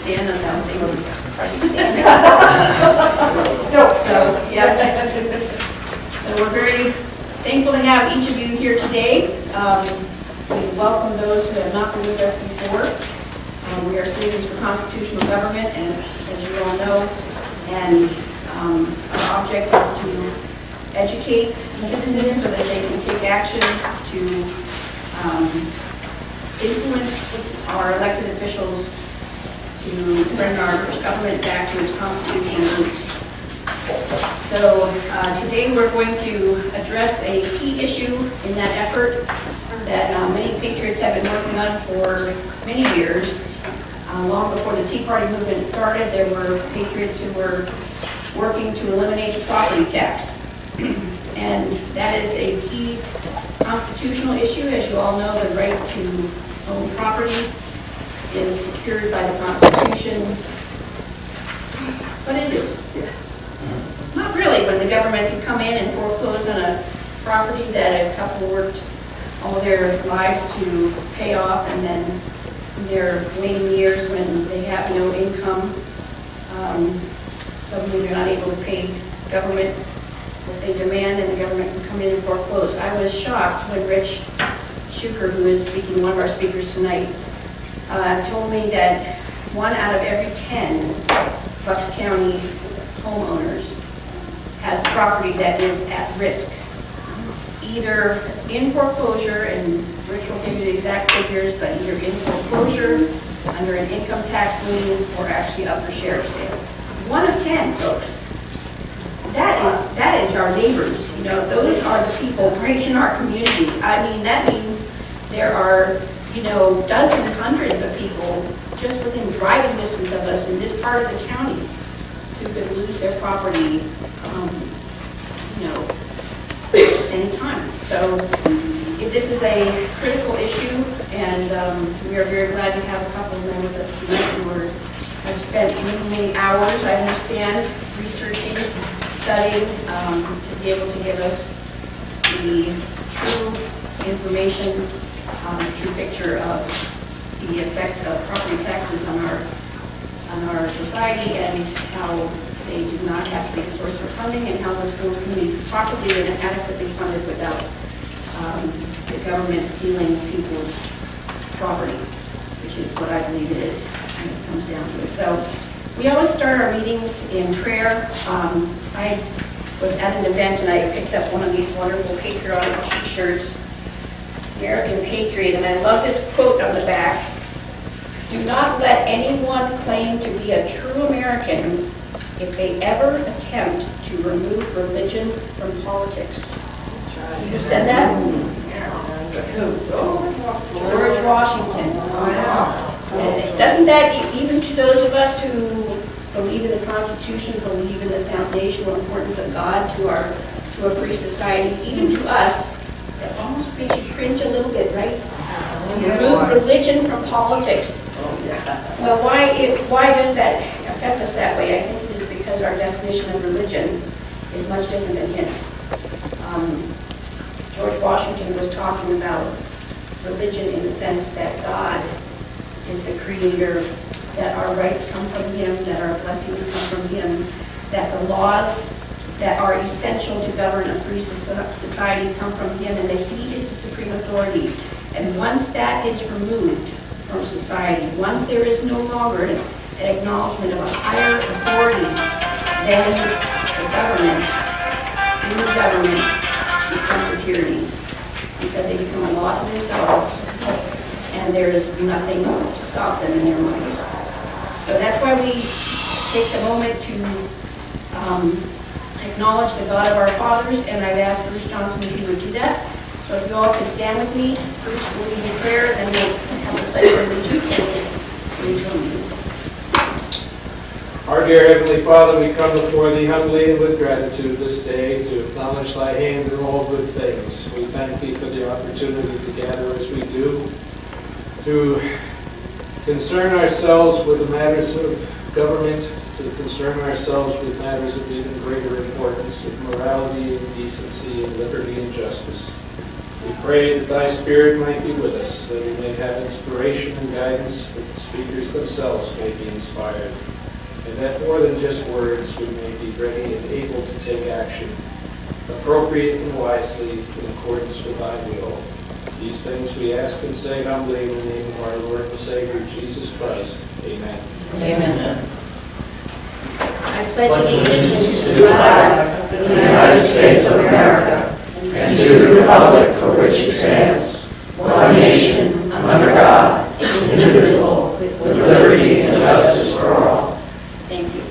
stand on that thing. So, yeah. So we're very thankful to have each of you here today. We welcome those who have not been with us before. We are citizens for constitutional government, as you all know, and our object is to educate citizens so that they can take actions to influence our elected officials to bring our government back to its constitutional roots. So today we're going to address a key issue in that effort that many patriots have been working on for many years. Long before the Tea Party movement started, there were patriots who were working to eliminate the property tax. And that is a key constitutional issue. As you all know, the right to own property is secured by the Constitution. But is it? Not really, when the government can come in and foreclose on a property that a couple worked all their lives to pay off, and then in their waiting years when they have no income, suddenly they're not able to pay government what they demand, and the government can come in and foreclose. I was shocked when Rich Schuker, who is speaking, one of our speakers tonight, told me that 1 out of every 10 Bucks County homeowners has property that is at risk, either in foreclosure, and Rich will give you the exact figures, but either in foreclosure, under an income tax lien, or actually up for sheriff's sale. 1 of 10, folks. That is our neighbors. You know, those are the people right in our community. I mean, that means there are, you know, dozens, hundreds of people just within driving distance of us in this part of the county who could lose their property, you know, anytime. So this is a critical issue, and we are very glad to have a couple of them with us tonight who have spent many hours, I understand, researching, studying, to be able to give us the true information, true picture of the effect of property taxes on our society, and how they do not have to be a source of funding, and how the schools can be properly and adequately funded without the government stealing people's property, which is what I believe it is when it comes down to it. So we always start our meetings in prayer. I was at an event and I picked up one of these wonderful patriotic t-shirts, American Patriot, and I love this quote on the back: "Do not let anyone claim to be a true American if they ever attempt to remove religion from politics." Who said that? George Washington. And doesn't that, even to those of us who believe in the Constitution, believe in the foundational importance of God to a free society, even to us, that almost makes you cringe a little bit, right? To remove religion from politics. Well, why does that affect us that way? I think it is because our definition of religion is much different than his. George Washington was talking about religion in the sense that God is the creator, that our rights come from him, that our blessings come from him, that the laws that are essential to govern a free society come from him, and that he is the supreme authority. And once that is removed from society, once there is no longer an acknowledgement of a higher authority, then the government becomes a tyranny, because they become a law to themselves, and there is nothing to stop them in their minds. So that's why we take the moment to acknowledge the God of our fathers, and I've asked Bruce Johnson if he would do that. So if you all can stand with me, Bruce will lead in prayer, and we'll have the pledge of allegiance. Our dear Heavenly Father, we come before Thee humbly and with gratitude this day to acknowledge Thy hand in all good things. We thank Thee for the opportunity to gather as we do, to concern ourselves with the matters of government, to concern ourselves with matters of even greater importance, of morality and decency and liberty and justice. We pray that thy Spirit might be with us, that we may have inspiration and guidance, that the speakers themselves may be inspired, and that more than just words, we may be ready and able to take action, appropriate and wisely, in accordance with thy will. These things we ask and say humbly in the name of our Lord and Savior, Jesus Christ. Amen. Amen. I pledge allegiance To the flag of the United States of America and to the republic for which it stands, one nation, under God, indivisible, with liberty and justice for all. Thank you.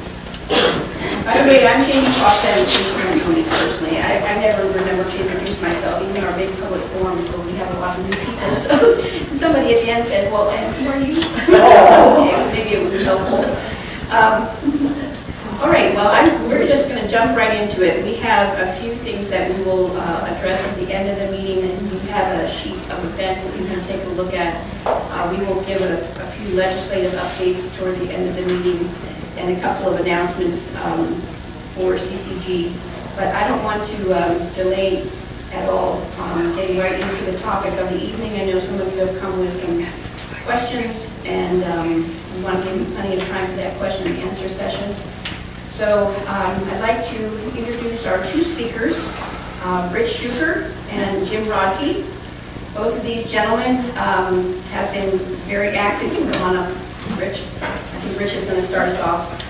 By the way, I'm Jamie Foster, I'm Tony personally. I never remember to introduce myself, even in our big public forum, where we have a lot of new people. So somebody at the end said, well, and who are you? Maybe it would be helpful. All right, well, we're just going to jump right into it. We have a few things that we will address at the end of the meeting, and we have a sheet of events that you can take a look at. We will give a few legislative updates toward the end of the meeting and a couple of announcements for CCG. But I don't want to delay at all getting right into the topic of the evening. I know some of you have come with some questions, and we want to give you plenty of time for that question and answer session. So I'd like to introduce our two speakers, Rich Schuker and Jim Rodkey. Both of these gentlemen have been very active. You can come on up, Rich. I think Rich is going to start us off.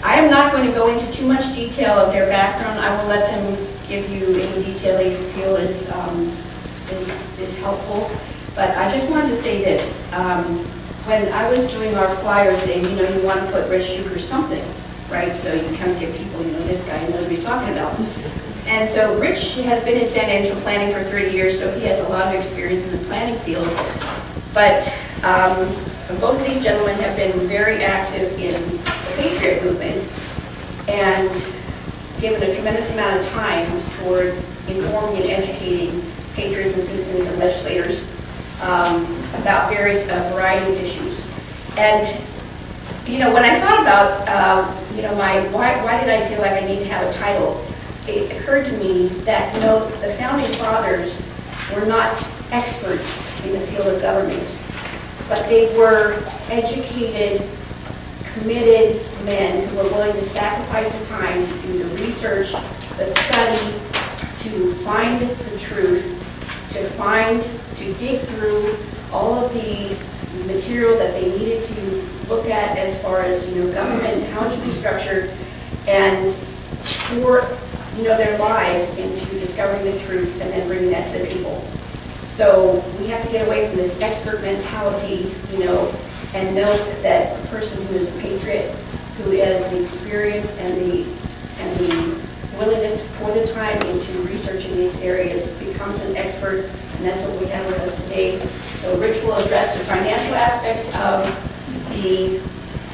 I am not going to go into too much detail of their background. I will let them give you any detail they feel is helpful. But I just wanted to say this. When I was doing our flyer today, you want to put Rich Schuker something, right? So you kind of give people, this guy knows what he's talking about. And so Rich has been in financial planning for 30 years, so he has a lot of experience in the planning field. But both of these gentlemen have been very active in the Patriot movement and given a tremendous amount of time toward informing and educating patriots and citizens and legislators about various variety of issues. And when I thought about why did I feel like I need to have a title, it occurred to me that the founding fathers were not experts in the field of government, but they were educated, committed men who were willing to sacrifice the time to do the research, the study, to find the truth, to dig through all of the material that they needed to look at as far as government and how it should be structured, and pour their lives into discovering the truth and then bringing that to the people. So we have to get away from this expert mentality, and know that a person who is a patriot, who has the experience and the willingness to pour the time into researching these areas becomes an expert, and that's what we have with us today. So Rich will address the financial aspects of the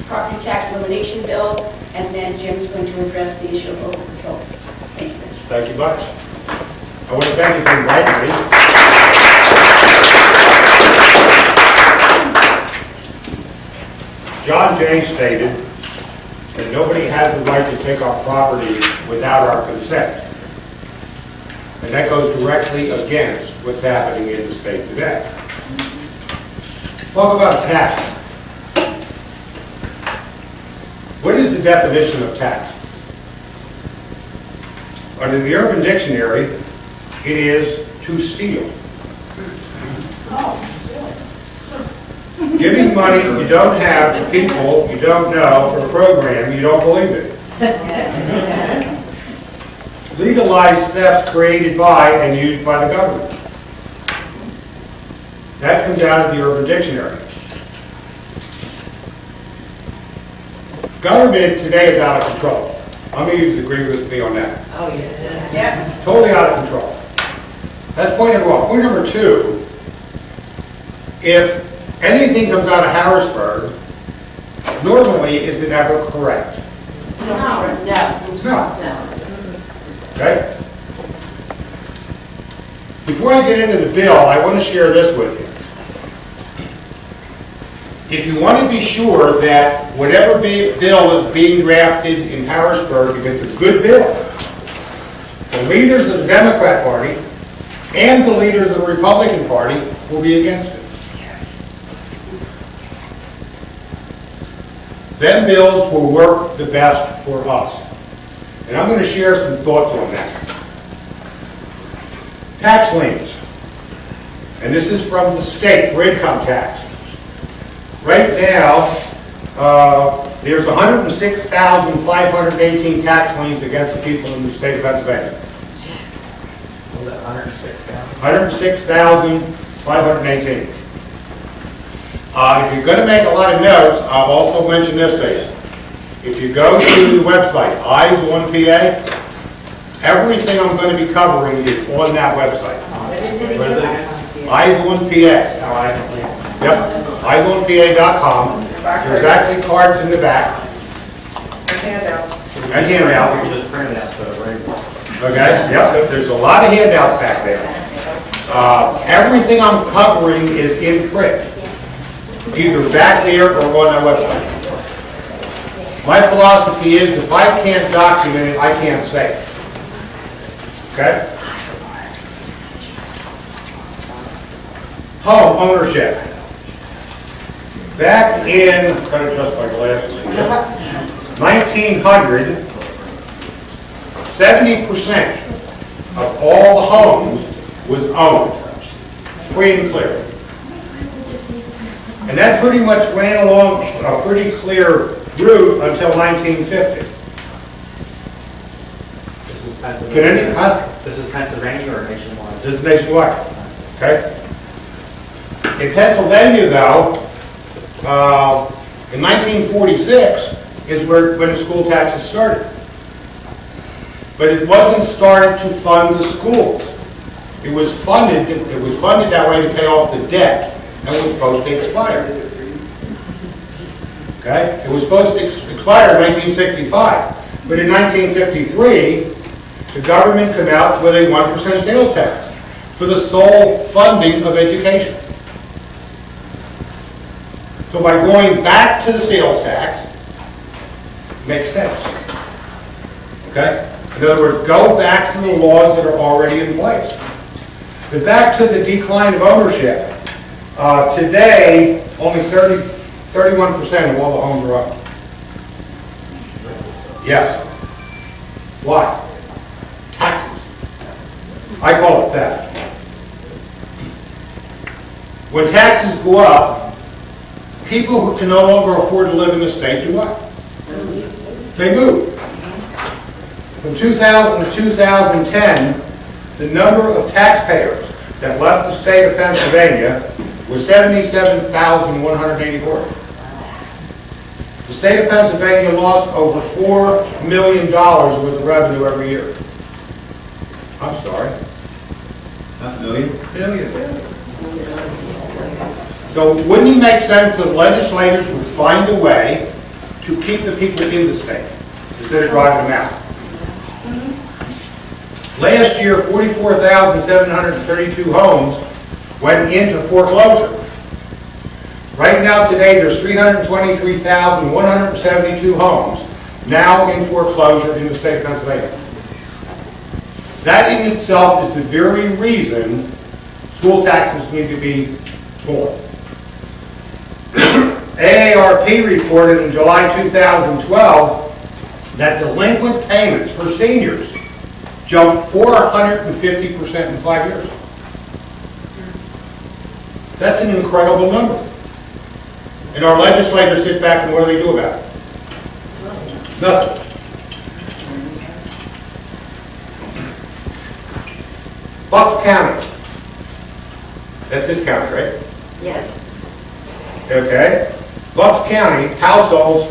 property tax elimination bill, and then Jim's going to address the issue of local control. Thank you, Rich. Thank you much. I want to thank you for inviting me. John Jay stated that nobody has the right to take our property without our consent. And that goes directly against what's happening in the state today. Talk about tax. What is the definition of tax? Under the Urban Dictionary, it is to steal. Giving money you don't have to people you don't know for a program you don't believe in. Legalized theft created by and used by the government. That comes out of the Urban Dictionary. Government today is out of control. How many of you agree with me on that? Oh, yeah. Yeah. Totally out of control. That's point number one. Point number two, if anything comes out of Harrisburg, normally is it ever correct? No. It's not. Okay? Before I get into the bill, I want to share this with you. If you want to be sure that whatever bill is being drafted in Harrisburg, if it's a good bill, the leaders of the Democrat Party and the leaders of the Republican Party will be against it. Them bills will work the best for us. And I'm going to share some thoughts on that. Tax liens. And this is from the state for income tax. Right now, there's 106,518 tax liens against the people in the state of Pennsylvania. Was that 106,000? 106,518. If you're going to make a lot of notes, I'll also mention this to you. If you go to the website, Eyes on PA, everything I'm going to be covering is on that website. Eyes on PA. Yep, eyesonpa.com. There's actually cards in the back. And handouts. Just print out, so, right? Okay, yep, there's a lot of handouts back there. Everything I'm covering is in print, either back there or on our website. My philosophy is if I can't document it, I can't say it. Okay? Home ownership. Back in, I'm going to adjust my glasses, 1900, 70% of all the homes was owned, free and clear. And that pretty much ran along a pretty clear route until 1950. This is Pennsylvania. This is Pennsylvania or nationwide? This is nationwide. Okay? In Pennsylvania, though, in 1946 is when the school taxes started. But it wasn't started to fund the schools. It was funded that way to pay off the debt, and was supposed to expire. Okay? It was supposed to expire in 1965. But in 1953, the government came out with a 1% sales tax for the sole funding of education. So by going back to the sales tax, makes sense. Okay? In other words, go back to the laws that are already in place. But back to the decline of ownership. Today, only 31% of all the homes are owned. Yes. Why? Taxes. I call it theft. When taxes go up, people who can no longer afford to live in the state do what? They move. From 2000 to 2010, the number of taxpayers that left the state of Pennsylvania was 77,184. The state of Pennsylvania lost over $4 million worth of revenue every year. I'm sorry. Not million, billion. So wouldn't it make sense that legislators would find a way to keep the people in the state instead of driving them out? Last year, 44,732 homes went into foreclosure. Right now, today, there's 323,172 homes now in foreclosure in the state of Pennsylvania. That in itself is the very reason school taxes need to be more. AARP reported in July 2012 that delinquent payments for seniors jumped 450% in 5 years. That's an incredible number. And our legislators sit back and what do they do about it? Nothing. Bucks County. That's this county, right? Yes. Okay. Bucks County households,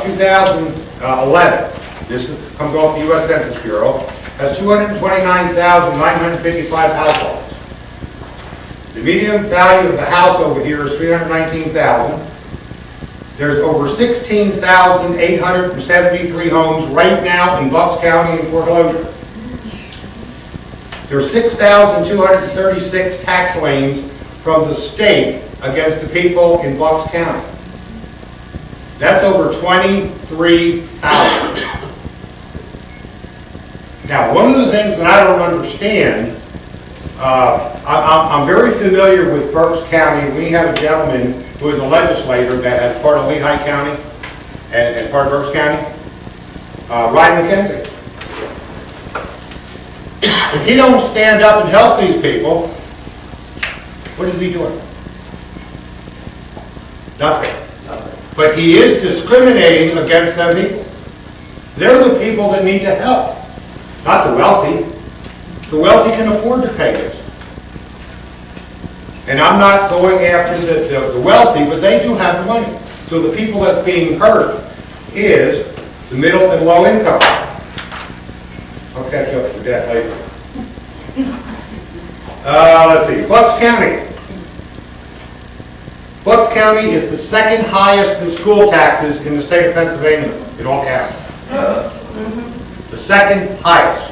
2011, this comes off the U.S. Census Bureau, has 229,955 households. The median value of the house over here is $319,000. There's over 16,873 homes right now in Bucks County in foreclosure. There's 6,236 tax liens from the state against the people in Bucks County. That's over 23,000. Now, one of the things that I don't understand, I'm very familiar with Berks County. We have a gentleman who is a legislator that has part of Lehigh County and part of Berks County, Ryan McKenzie. If he don't stand up and help these people, what is he doing? Nothing. But he is discriminating against them people. They're the people that need the help, not the wealthy. The wealthy can afford to pay this. And I'm not going after the wealthy, but they do have the money. So the people that's being hurt is the middle and low income. I'll catch up with that later. Let's see, Bucks County. Bucks County is the second highest in school taxes in the state of Pennsylvania, in all counties. The second highest.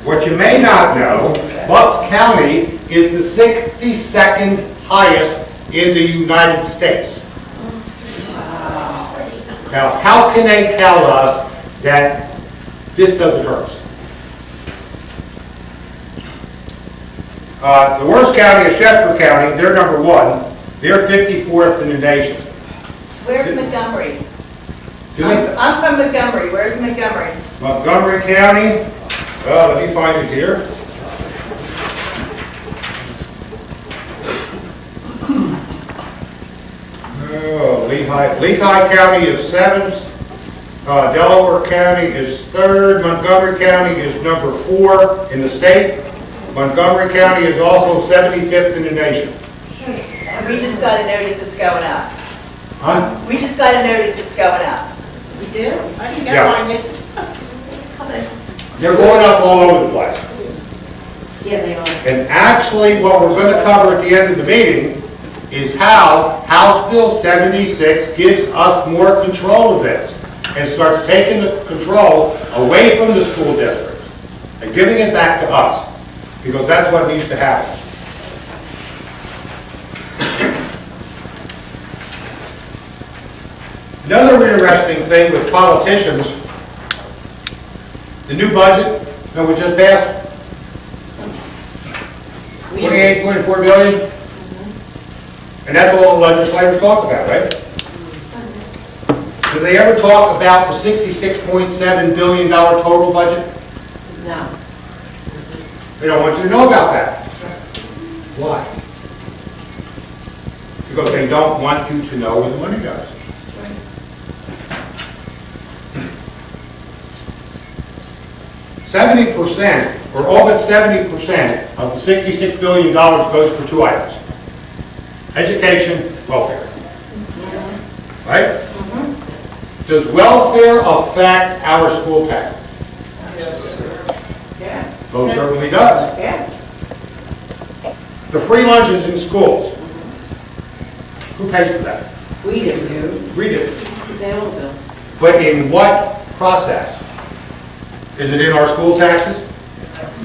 What you may not know, Bucks County is the 62nd highest in the United States. Now, how can they tell us that this doesn't hurt us? The worst county is Chester County. They're number 1. They're 54th in the nation. Where's Montgomery? Do they? I'm from Montgomery. Where's Montgomery? Montgomery County. Let me find it here. Oh, Lehigh County is 7th. Delaware County is 3rd. Montgomery County is number 4 in the state. Montgomery County is also 75th in the nation. We just got a notice it's going up. Huh? We just got a notice it's going up. We do? I didn't Yeah. get mine yet. They're going up all over the place. Yeah, they are. And actually, what we're going to cover at the end of the meeting is how House Bill 76 gives us more control of this and starts taking the control away from the school districts and giving it back to us, because that's what needs to happen. Another interesting thing with politicians, the new budget that we just passed, 28.4 billion, and that's all the legislators talk about, right? Do they ever talk about the $66.7 billion total budget? No. They don't want you to know about that. Why? Because they don't want you to know where the money goes. 70%, or all but 70% of the $66 billion goes for 2 items. Education, welfare. Right? Does welfare affect our school taxes? Yeah. Most certainly does. Yeah. The free lunches in schools. Who pays for that? We do. We do. They all do. But in what process? Is it in our school taxes?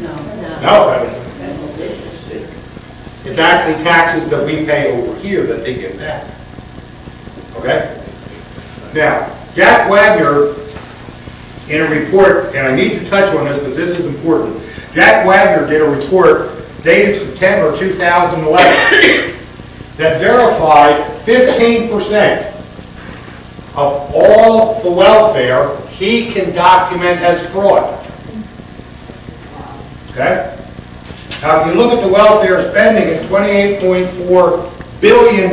No. No. It's actually taxes that we pay over here that they get back. Okay? Now, Jack Wagner, in a report, and I need to touch on this because this is important. Jack Wagner did a report dated September 2011 that verified 15% of all the welfare he can document as fraud. Okay? Now, if you look at the welfare spending, it's $28.4 billion.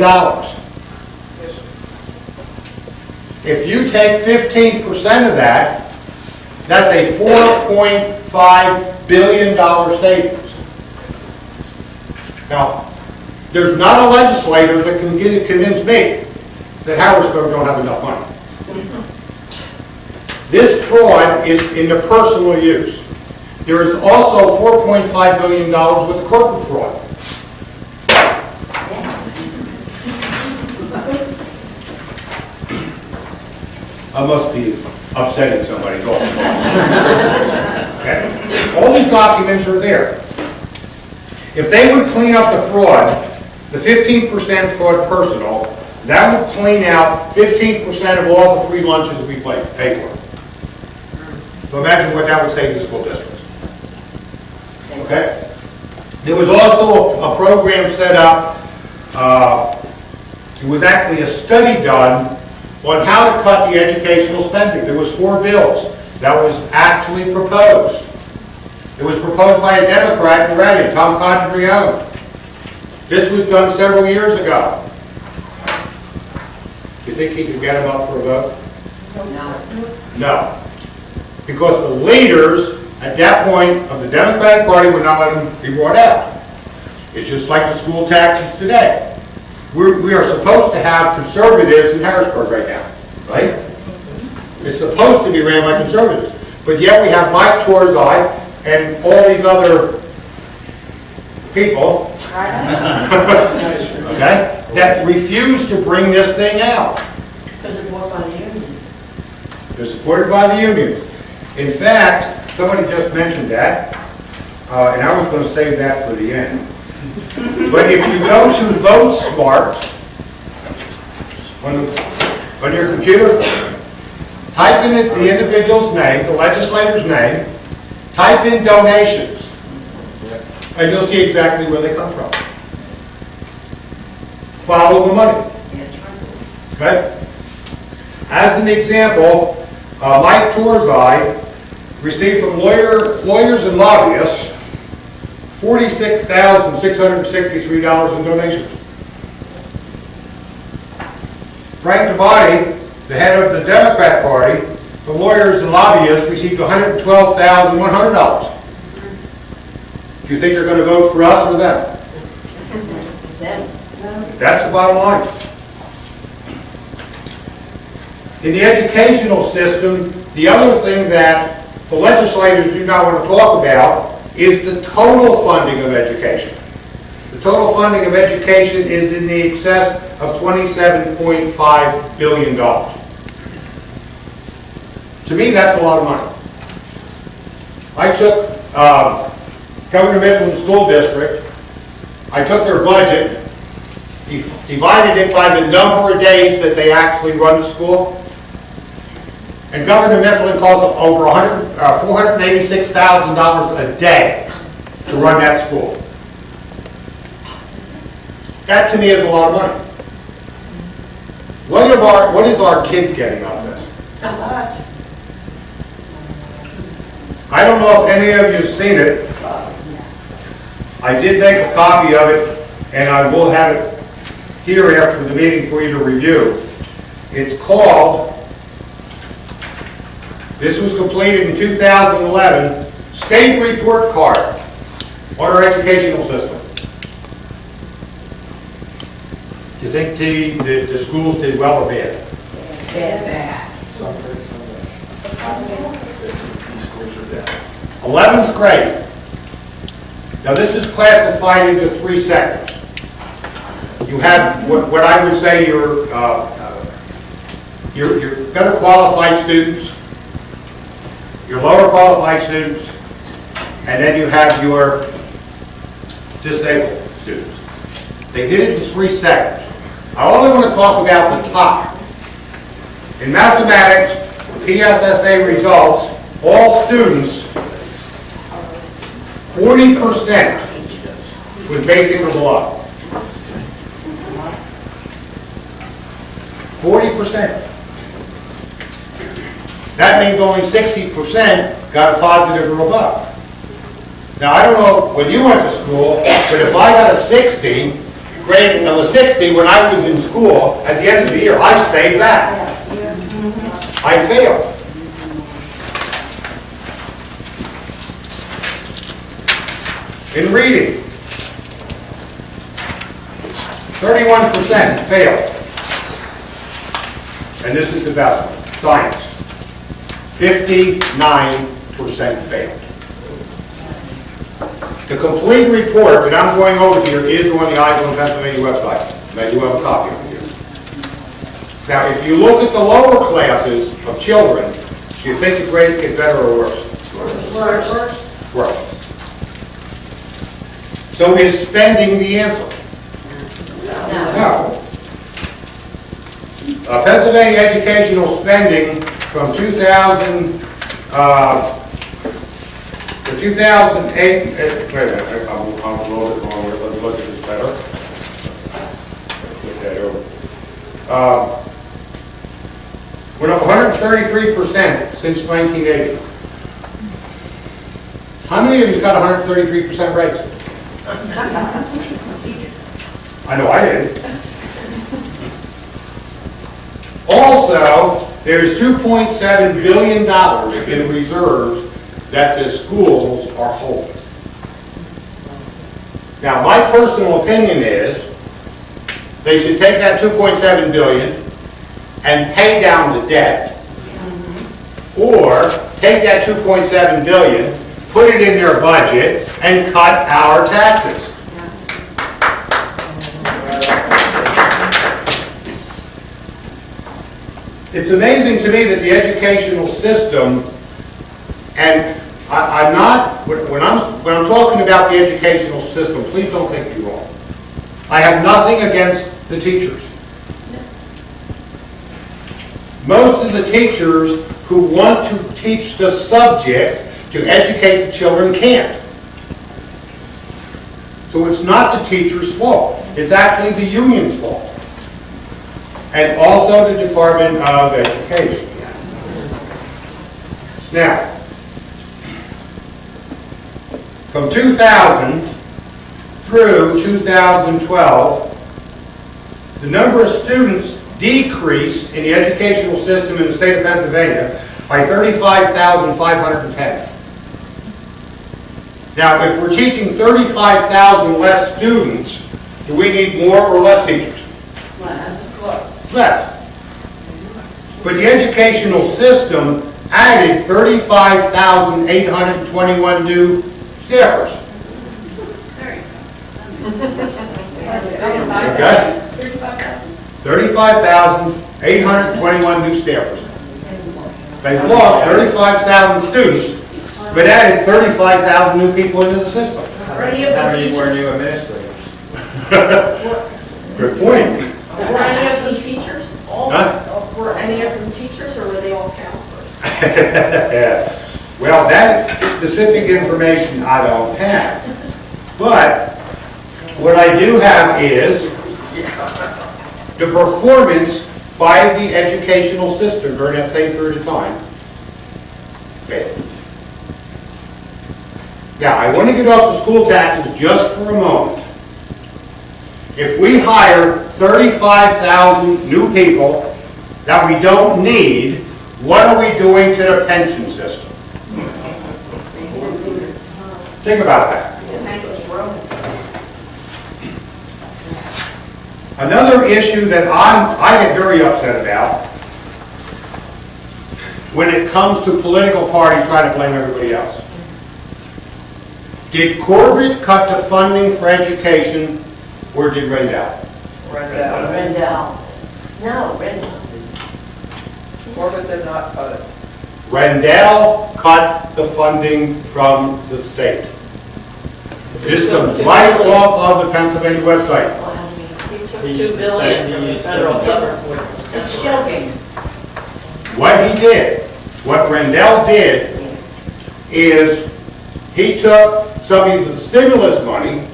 If you take 15% of that, that's a $4.5 billion savings. Now, there's not a legislator that can convince me that Harrisburg don't have enough money. This fraud is in the personal use. There is also $4.5 billion with corporate fraud. I must be upsetting somebody. Okay? All these documents are there. If they would clean up the fraud, the 15% fraud personal, that would clean out 15% of all the free lunches that we pay for. So imagine what that would save the school districts. Okay? There was also a program set up, it was actually a study done on how to cut the educational spending. There was 4 bills that was actually proposed. It was proposed by a Democrat in Reading, Tom Contrione. This was done several years ago. Do you think he could get him up for a vote? No. Because the leaders at that point of the Democratic Party would not let him be brought out. It's just like the school taxes today. We are supposed to have conservatives in Harrisburg right now, right? It's supposed to be ran by conservatives. But yet we have Mike Torzai and all these other people okay, that refuse to bring this thing out. Because they're bought by the union. They're supported by the unions. In fact, somebody just mentioned that, and I was going to save that for the end. But if you go to Vote Smart on your computer, type in the individual's name, the legislator's name, type in donations, and you'll see exactly where they come from. Follow the money. Okay? As an example, Mike Torzai received from lawyers and lobbyists $46,663 in donations. Frank Tabati, the head of the Democrat Party, the lawyers and lobbyists received $112,100. Do you think they're going to vote for us or them? That's the bottom line. In the educational system, the other thing that the legislators do not want to talk about is the total funding of education. The total funding of education is in the excess of $27.5 billion. To me, that's a lot of money. I took Governor Mifflin School District, I took their budget, divided it by the number of days that they actually run the school, and Governor Mifflin costs over $486,000 a day to run that school. That to me is a lot of money. What is our kids getting out of this? Not much. I don't know if any of you have seen it. I did make a copy of it, and I will have it here after the meeting for you to review. It's called, this was completed in 2011, State Report Card on our educational system. Do you think the schools did well or bad? Bad. 11th grade. Now this is classified into 3 sectors. You have what I would say your better qualified students, your lower qualified students, and then you have your disabled students. They did it in 3 sectors. I only want to talk about the top. In mathematics, PSSA results, all students, 40% was basic or below. 40%. That means only 60% got a positive or above. Now, I don't know when you went to school, but if I got a 60, grade of a 60 when I was in school, at the end of the year, I stayed back. I failed. In reading, 31% failed. And this is the best one. Science, 59% failed. The complete report that I'm going over here is on the Iowa, Pennsylvania website. And I do have a copy of it here. Now, if you look at the lower classes of children, do you think the grades get better or worse? Worse. Worse. So is spending the answer? No. Pennsylvania educational spending from 2000, The 2008, wait a minute, I'm a little bit wrong here, let's look at this better. Flip that over. Went up 133% since 1980. How many of you got 133% raise? I know I did. Also, there's $2.7 billion in reserves that the schools are holding. Now, my personal opinion is they should take that $2.7 billion and pay down the debt, or take that $2.7 billion, put it in their budget, and cut our taxes. It's amazing to me that the educational system, and I'm not, when I'm talking about the educational system, please don't take me wrong. I have nothing against the teachers. Most of the teachers who want to teach the subject to educate the children can't. So it's not the teacher's fault. It's actually the union's fault. And also the Department of Education. Now, from 2000 through 2012, the number of students decreased in the educational system in the state of Pennsylvania by 35,510. Now, if we're teaching 35,000 less students, do we need more or less teachers? Less. But the educational system added 35,821 new staffers. Okay? 35,821 new staffers. They lost 35,000 students, but added 35,000 new people into the system. How many more new administrators? Good point. Were any of them teachers? Huh? Were any of them teachers, or were they all counselors? Yeah. Well, that specific information I don't have. But what I do have is the performance by the educational system during that same period of time. Okay. Now, I want to get off the school taxes just for a moment. If we hire 35,000 new people that we don't need, what are we doing to the pension system? Think about that. Another issue that I get very upset about when it comes to political parties trying to blame everybody else. Did Corbett cut the funding for education, or did Rendell? Rendell. No, Rendell. Corbett did not cut it. Rendell cut the funding from the state. This comes right off of the Pennsylvania website. He took $2 billion from the federal government. It's joking. What he did, what Rendell did, is he took some of the stimulus money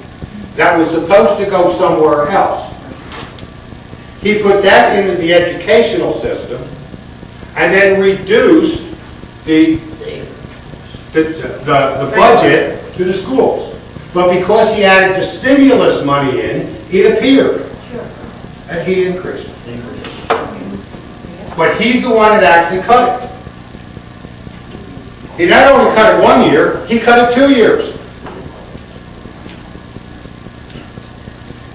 that was supposed to go somewhere else. He put that into the educational system and then reduced the budget to the schools. But because he added the stimulus money in, it appeared that he increased it. But he's the one that actually cut it. He not only cut it 1 year, he cut it 2 years.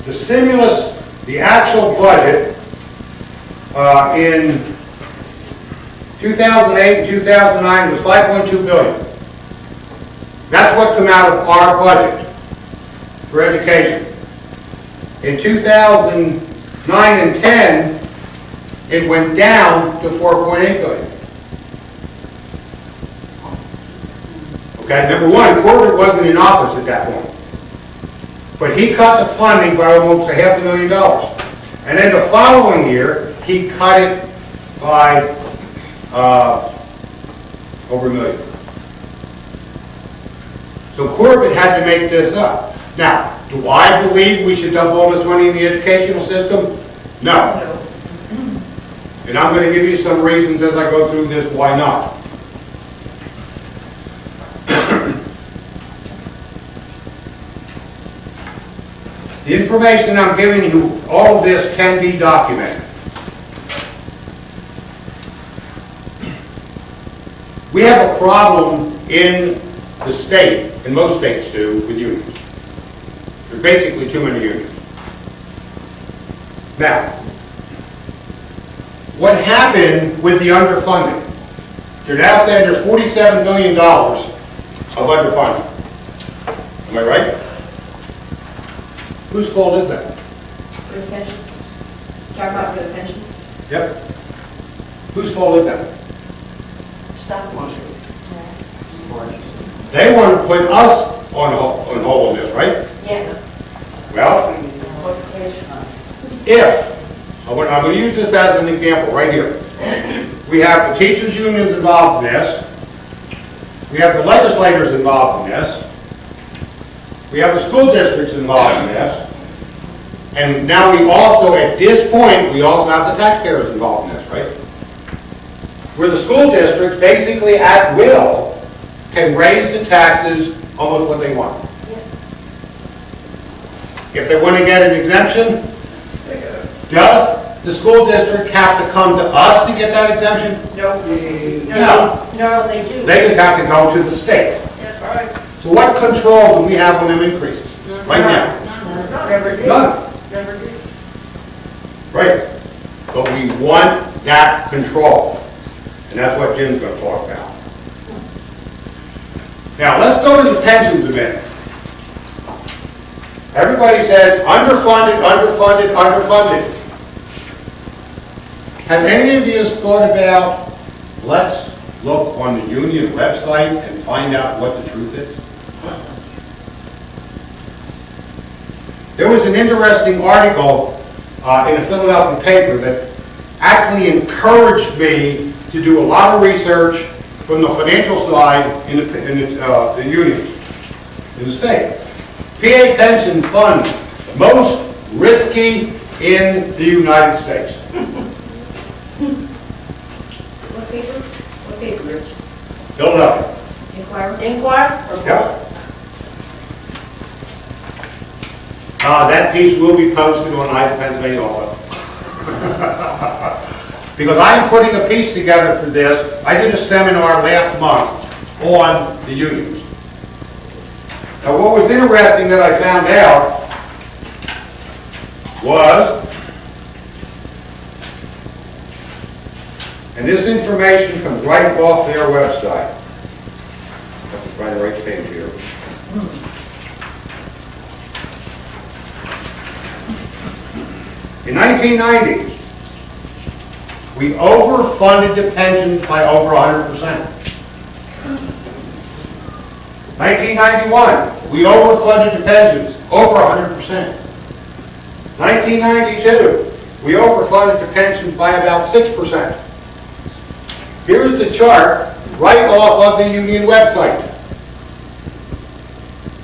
The stimulus, the actual budget in 2008 and 2009 was $5.2 billion. That's what came out of our budget for education. In 2009 and 10, it went down to $4.8 billion. Okay, number one, Corbett wasn't in office at that point. But he cut the funding by almost $500,000. And then the following year, he cut it by over $1 million. So Corbett had to make this up. Now, do I believe we should dump all this money in the educational system? No. And I'm going to give you some reasons as I go through this why not. The information I'm giving you, all of this can be documented. We have a problem in the state, and most states do, with unions. There's basically too many unions. Now, what happened with the underfunding? You're now saying there's $47 billion of underfunding. Am I right? Whose fault is that? For the pensions. Talking about for the pensions? Yep. Whose fault is that? Stop motion. They want to put us on hold on this, right? Yeah. Well, if, I'm going to use this as an example right here. We have the teachers' unions involved in this. We have the legislators involved in this. We have the school districts involved in this. And now we also, at this point, we also have the taxpayers involved in this, right? Where the school districts basically at will can raise the taxes almost what they want. If they want to get an exemption, does the school district have to come to us to get that exemption? No. No. No, they do. They just have to go to the state. That's right. So what control do we have on them increases right now? Never did. None. Never did. Right. But we want that control. And that's what Jim's going to talk about. Now, let's go to the pensions a minute. Everybody says underfunded, underfunded, underfunded. Have any of you thought about, let's look on the union website and find out what the truth is? There was an interesting article in a Philadelphia paper that actually encouraged me to do a lot of research from the financial side in the unions in the state. PA pension fund, most risky in the United States. What paper? What paper, Rich? Philadelphia. Inquirer? Inquirer? Yep. That piece will be posted on Pennsylvania also. Because I'm putting a piece together for this. I did a seminar last month on the unions. Now what was interesting that I found out was, and this information comes right off their website. I have to find the right page here. In 1990, we overfunded the pensions by over 100%. 1991, we overfunded the pensions over 100%. 1992, we overfunded the pensions by about 6%. Here's the chart right off of the union website.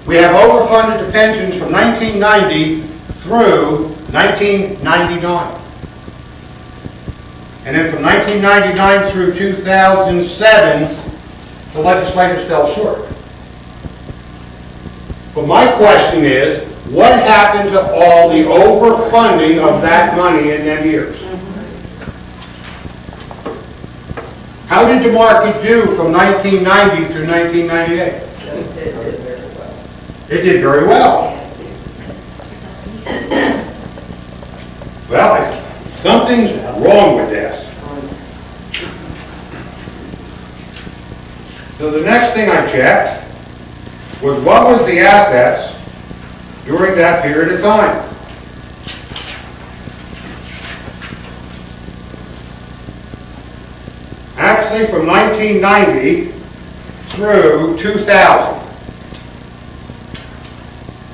We have overfunded the pensions from 1990 through 1999. And then from 1999 through 2007, the legislators fell short. But my question is, what happened to all the overfunding of that money in them years? How did the market do from 1990 through 1998? It did very well. Well, something's wrong with this. So the next thing I checked was what was the assets during that period of time. Actually, from 1990 through 2000,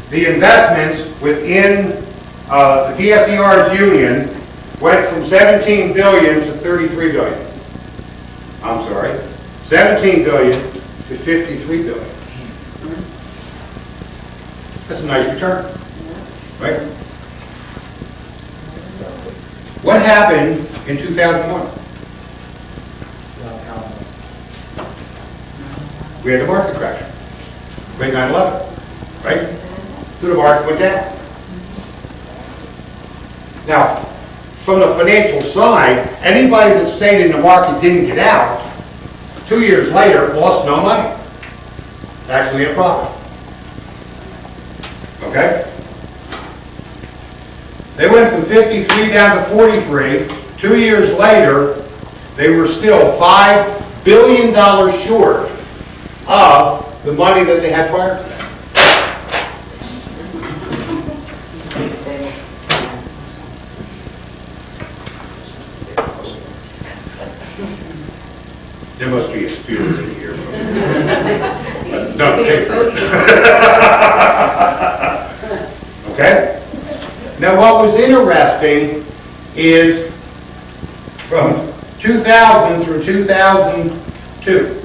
the investments within the PSER's union went from 17 billion to 33 billion. I'm sorry, 17 billion to 53 billion. That's a nice return, right? What happened in 2001? We had the market crash. Great 9/11, right? So the market went down. Now, from the financial side, anybody that stayed in the market didn't get out, 2 years later lost no money. Actually a profit. Okay? They went from 53 down to 43. 2 years later, they were still $5 billion short of the money that they had prior to that. There must be a spirit in here. No, take it. Okay? Now what was interesting is from 2000 through 2002,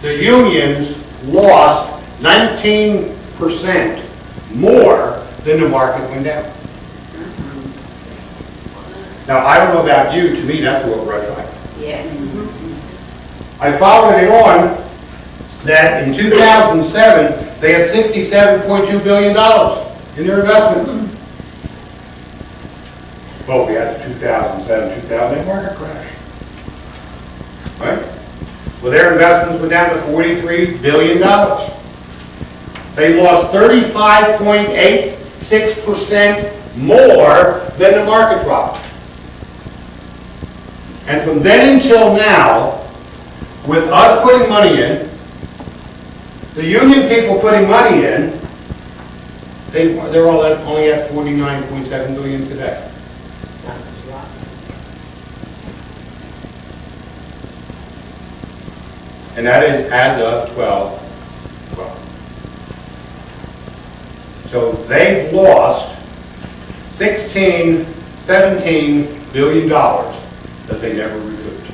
the unions lost 19% more than the market went down. Now I don't know about you, to me that's a little red flag. Yeah. I followed it on that in 2007, they had $67.2 billion in their investments. Well, we had the 2007, 2008 market crash. Right? Well, their investments went down to $43 billion. They lost 35.86% more than the market dropped. And from then until now, with us putting money in, the union people putting money in, they're all only at 49.7 billion today. And that is as of 12. So they've lost 16, 17 billion dollars that they never recouped.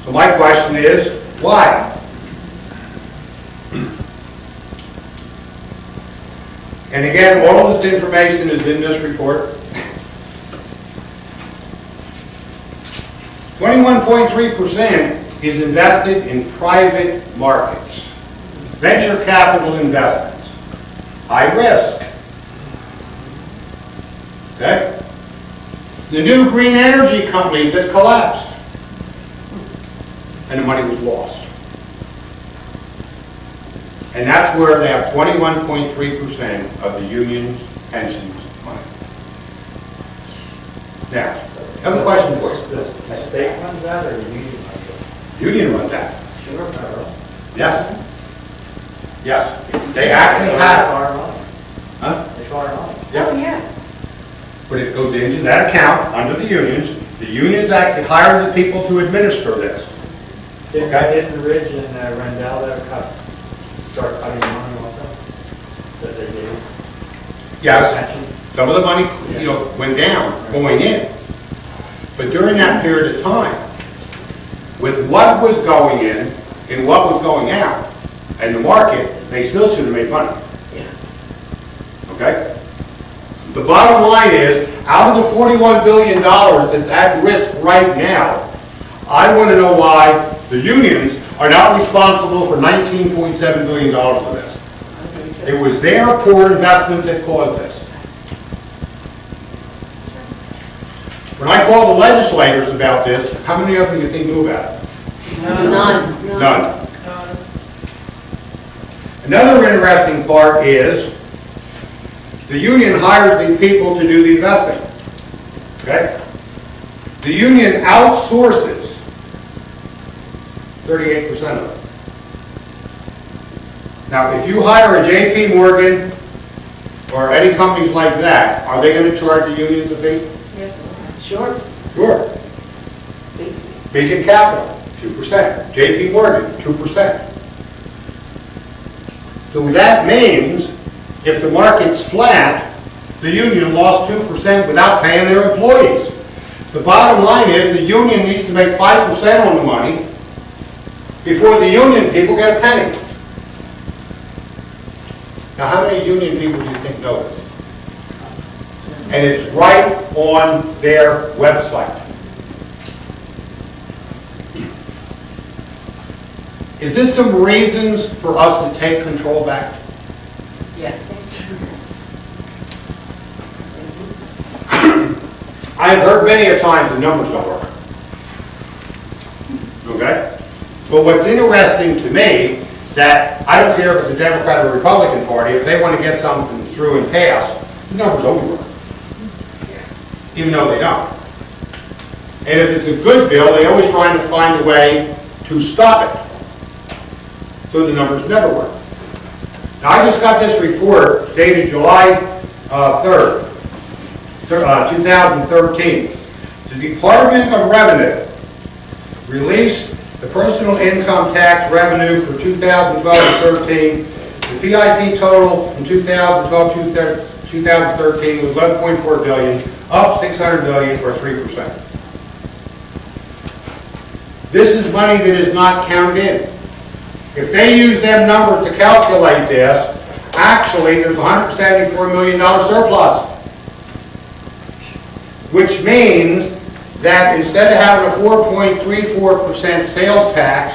So my question is, why? And again, all of this information is in this report. 21.3% is invested in private markets, venture capital investments, high risk. Okay? The new green energy companies that collapsed, and the money was lost. And that's where they have 21.3% of the union's pensions money. Now, I have a question for you. The state runs that or the union runs it? Union runs that. Sure. Yes. Yes. They actually have. Our money. Huh? They far money. Yep. Oh, yeah. But it goes into that account under the unions. The unions actually hire the people to administer this. Didn't Ridge and Rendell that start cutting money also? That they gave? Yes. Pension? Some of the money, went down going in. But during that period of time, with what was going in and what was going out, and the market, they still should have made money. Okay? The bottom line is, out of the $41 billion that's at risk right now, I want to know why the unions are not responsible for $19.7 billion of this. It was their poor investment that caused this. When I called the legislators about this, how many of them do you think knew about it? None. None. Another interesting part is the union hires the people to do the investing. Okay? The union outsources 38% of it. Now, if you hire a J.P. Morgan or any companies like that, are they going to charge the unions a fee? Yes. Sure. Sure. Beacon Capital, 2%. J.P. Morgan, 2%. So that means if the market's flat, the union lost 2% without paying their employees. The bottom line is the union needs to make 5% on the money before the union people get a penny. Now, how many union people do you think know this? And it's right on their website. Is this some reasons for us to take control back? Yes. I've heard many a times the numbers don't work. Okay? But what's interesting to me is that I don't care if it's the Democrat or Republican Party, if they want to get something through and pass, the numbers always work. Even though they don't. And if it's a good bill, they always try to find a way to stop it. So the numbers never work. Now, I just got this report dated July 3rd, 2013. The Department of Revenue released the personal income tax revenue for 2012-13. The PIT total in 2012-2013 was 11.4 billion, up 600 million or 3%. This is money that is not counted in. If they use them numbers to calculate this, actually there's a $174 million surplus. Which means that instead of having a 4.34% sales tax,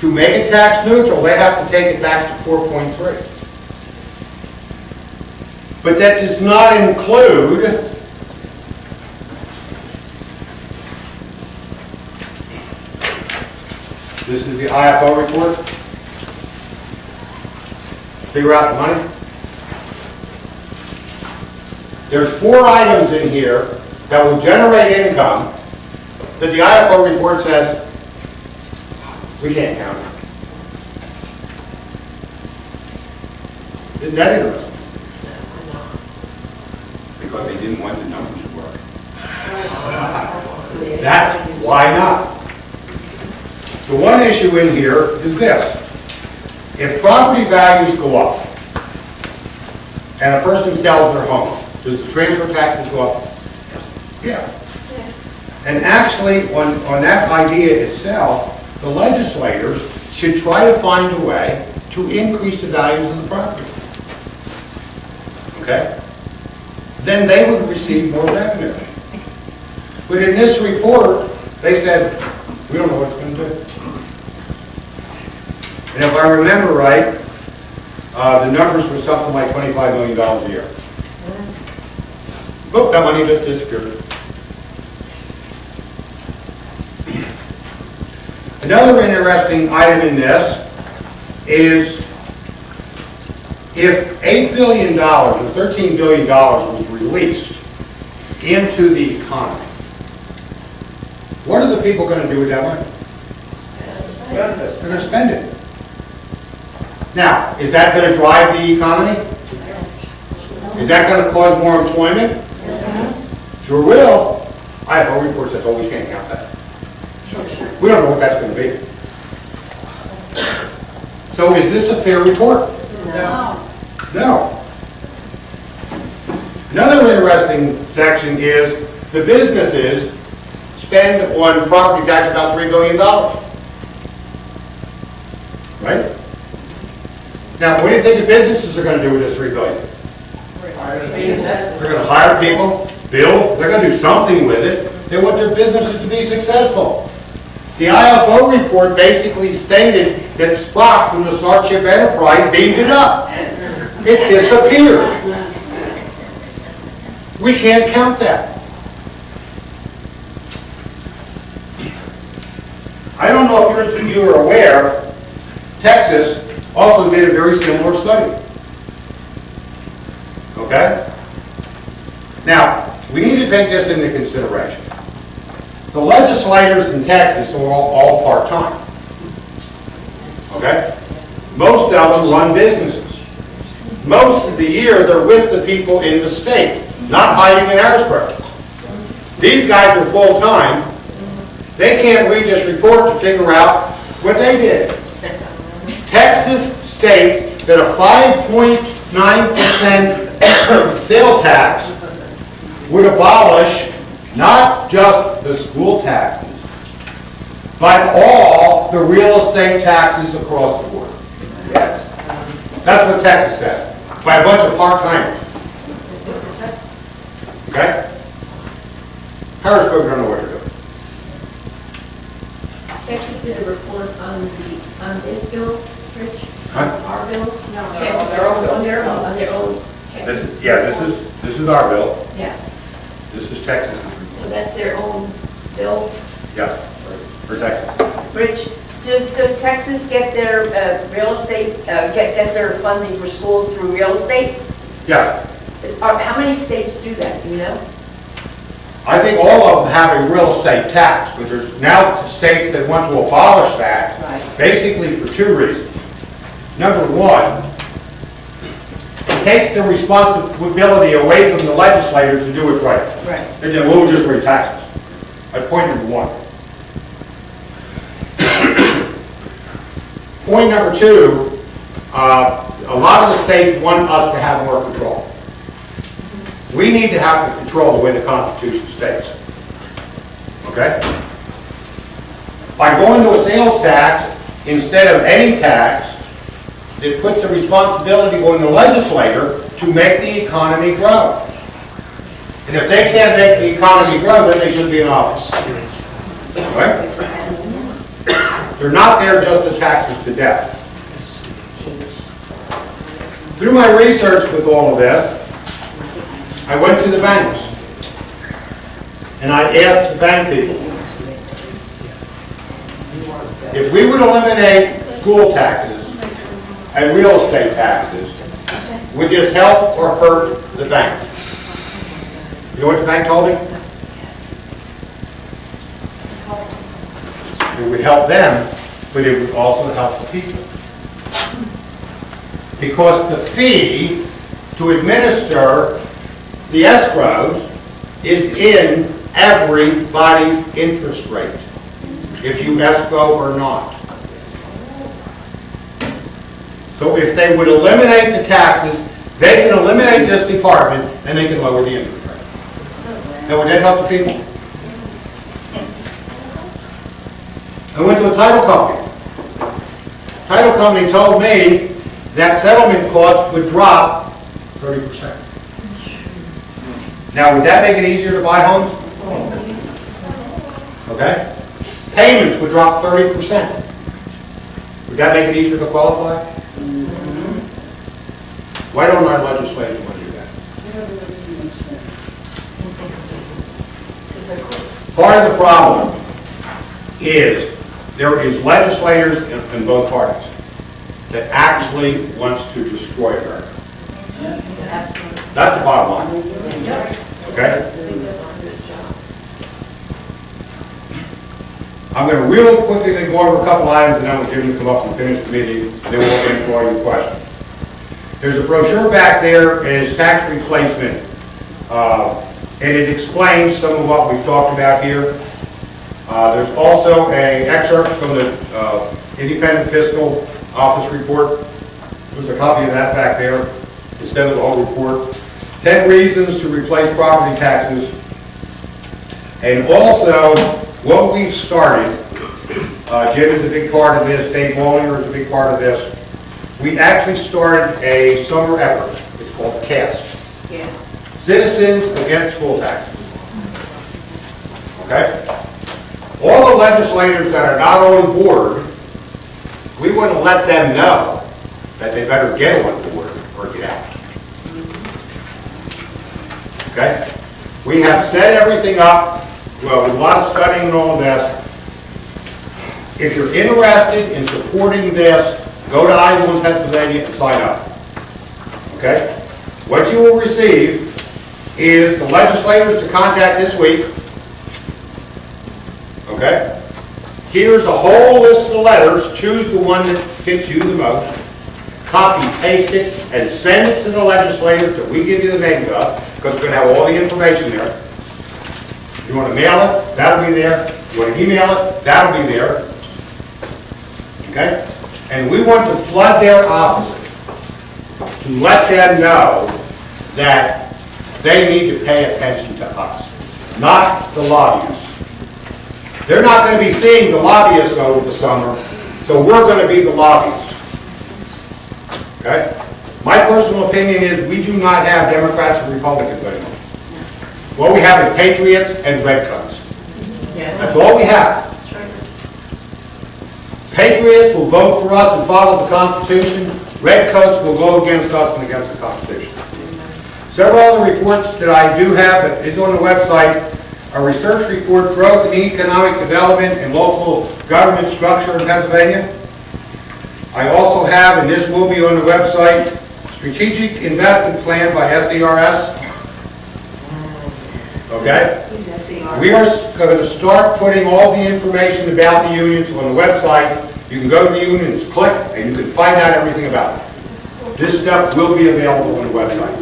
to make it tax neutral, they have to take it back to 4.3. But that does not include this is the IFO report. Figure out the money. There's 4 items in here that will generate income that the IFO report says we can't count it. Isn't that interesting? Because they didn't want the numbers to work. That's why not. The one issue in here is this. If property values go up and a person sells their home, does the transfer taxes go up? Yeah. And actually, on that idea itself, the legislators should try to find a way to increase the values of the property. Okay? Then they would receive more revenue. But in this report, they said, we don't know what it's going to do. And if I remember right, the numbers were something like $25 million a year. Look, that money just disappeared. Another interesting item in this is if $8 billion or $13 billion was released into the economy, what are the people going to do with that money? They're going to spend it. Now, is that going to drive the economy? Is that going to cause more employment? Sure will. IFO report says, oh, we can't count that. We don't know what that's going to be. So is this a fair report? No. No. Another interesting section is the businesses spend on property tax about $3 billion. Right? Now, what do you think the businesses are going to do with this $3 billion? They're going to hire people, build, they're going to do something with it. They want their businesses to be successful. The IFO report basically stated that Spock from the Starship Enterprise beamed it up. It disappeared. We can't count that. I don't know if you are aware, Texas also did a very similar study. Okay? Now, we need to take this into consideration. The legislators in Texas are all part-time. Okay? Most of them run businesses. Most of the year, they're with the people in the state, not hiding in Harrisburg. These guys are full-time. They can't read this report to figure out what they did. Texas states that a 5.9% sales tax would abolish not just the school taxes, but all the real estate taxes across the board. Yes. That's what Texas says. by a bunch of part-timers. Okay? Harrisburg don't know what they're doing. Texas did a report on this bill, Rich? Huh? Our bill? No, Texas, on their own Texas. This is our bill. Yeah, This is Texas. so that's their own bill. Yes, for Texas. Rich, does Texas get their real estate, get their funding for schools through real estate? Yes. How many states do that, do you know? I think all of them have a real estate tax, but there's now states that want to abolish that, Right. basically for two reasons. Number one, it takes the responsibility away from the legislators to do it right. Right. And then we'll just raise taxes. That's point number one. Point number two, a lot of the states want us to have more control. We need to have the control the way the Constitution states. Okay? By going to a sales tax instead of any tax, it puts the responsibility on the legislator to make the economy grow. And if they can't make the economy grow, then they shouldn't be in office. Right? They're not there just to tax us to death. Through my research with all of this, I went to the banks and I asked the bank people, if we would eliminate school taxes and real estate taxes, would this help or hurt the bank? You know what the bank told me? It would help them, but it would also help the people. Because the fee to administer the escrows is in everybody's interest rate, if you escrow or not. So if they would eliminate the taxes, they can eliminate this department and they can lower the interest rate. Now would that help the people? I went to a title company. Title company told me that settlement costs would drop 30%. Now, would that make it easier to buy homes? Okay? Payments would drop 30%. Would that make it easier to qualify? Why don't our legislators want to do that? Part of the problem is there is legislators in both parties that actually wants to destroy America. That's the bottom line. Okay? I'm going to real quickly go over a couple items and then we'll Jim to come up and finish the meeting and then we'll answer all your questions. There's a brochure back there, and it's tax replacement, and it explains some of what we've talked about here. There's also an excerpt from the Independent Fiscal Office report. There's a copy of that back there instead of the whole report. 10 reasons to replace property taxes. And also, what we've started, Jim is a big part of this, Dave Wallinger is a big part of this. We actually started a summer effort. It's called CAST. Yeah. Citizens Against School Taxes. Okay? All the legislators that are not on board, we want to let them know that they better get on board or get out. Okay? We have set everything up, well, with a lot of studying and all of this. If you're interested in supporting this, go to I-1 Pennsylvania and sign up. Okay? What you will receive is the legislators to contact this week. Okay? Here's a whole list of letters. Choose the one that fits you the most. Copy, paste it, and send it to the legislators that we give you the names of, because we're going to have all the information there. You want to mail it? That'll be there. You want to email it? That'll be there. Okay? And we want to flood their offices to let them know that they need to pay attention to us, not the lobbyists. They're not going to be seeing the lobbyists over the summer, so we're going to be the lobbyists. Okay? My personal opinion is we do not have Democrats and Republicans anymore. What we have is patriots and redcoats. That's all we have. Patriots will vote for us and follow the Constitution. Redcoats will go against us and against the Constitution. Several other reports that I do have that is on the website. A research report, Growth and Economic Development in Local Government Structure in Pennsylvania. I also have, and this will be on the website, Strategic Investment Plan by SERS. Okay? We are going to start putting all the information about the unions on the website. You can go to the unions, click, and you can find out everything about it. This stuff will be available on the website.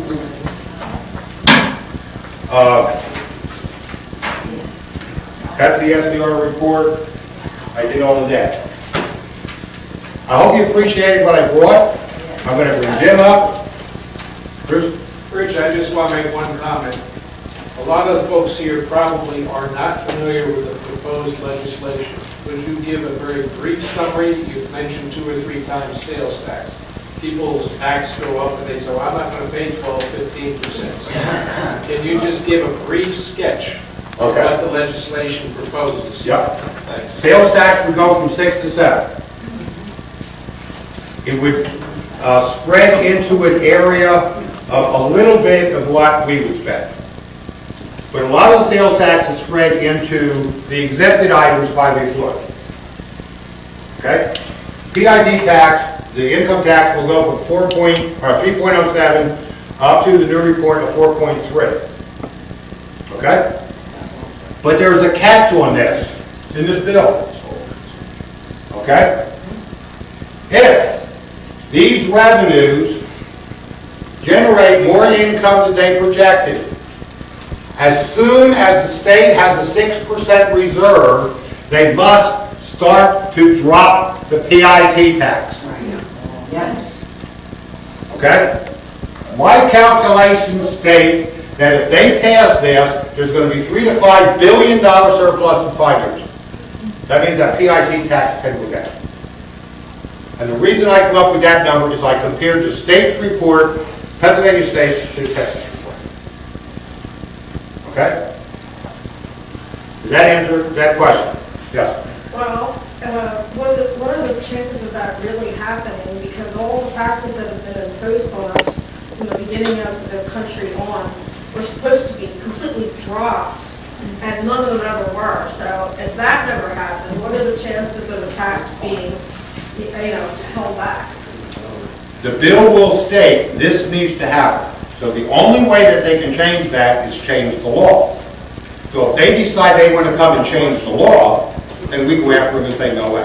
That's the SDR report. I did all of that. I hope you appreciated what I brought. I'm going to bring Jim up. Bruce? Rich, I just want to make one comment. A lot of the folks here probably are not familiar with the proposed legislation. Would you give a very brief summary? You've mentioned 2 or 3 times sales tax. People's backs go up and they say, well, I'm not going to pay 12, 15%. Can you just give a brief sketch of what the legislation proposes? Yep. Thanks. Sales tax would go from 6 to 7. It would spread into an area of a little bit of what we would spend. But a lot of the sales tax is spread into the exempted items by the floor. Okay? PID tax, the income tax will go from 3.07 up to the new report of 4.3. Okay? But there's a catch on this in this bill. Okay? If these revenues generate more income than they projected, as soon as the state has a 6% reserve, they must start to drop the PIT tax. Okay? My calculations state that if they pass this, there's going to be $3 to $5 billion surplus in 5 years. That means that PIT tax can go down. And the reason I come up with that number is I compared the state's report, Pennsylvania State's, to Texas report. Okay? Does that answer that question? Yes. Well, what are the chances of that really happening? Because all the taxes that have been imposed on us from the beginning of the country on were supposed to be completely dropped, and none of them ever were. So if that never happened, what are the chances of the tax being, held back? The bill will state this needs to happen. So the only way that they can change that is change the law. So if they decide they want to come and change the law, then we go after them and say no way.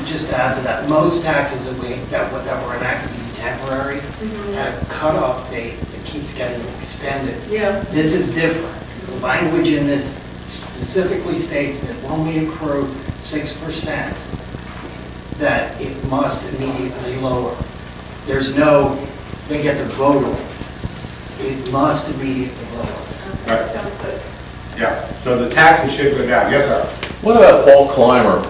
Just to add to that, most taxes that were enacted to be temporary have a cutoff date that keeps getting extended. Yeah. This is different. The language in this specifically states that when we accrue 6%, that it must immediately lower. There's no, they get to vote on it. It must immediately lower. Right. Sounds good. Yeah. So the taxes should go down. Yes, sir. What about Paul Clymer?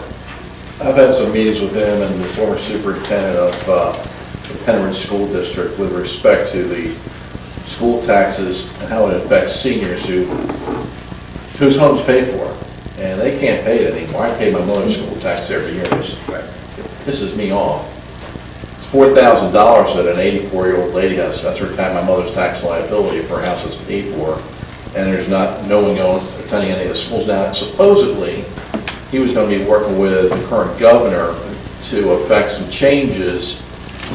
I've had some meetings with him and the former superintendent of the Penrith School District with respect to the school taxes and how it affects seniors whose homes pay for it. And they can't pay it anymore. I pay my mother's school tax every year. This pisses me off. It's $4,000 that an 84-year-old lady has. That's my mother's tax liability for a house that's paid for. And there's no one attending any of the schools. Now, supposedly, he was going to be working with the current governor to effect some changes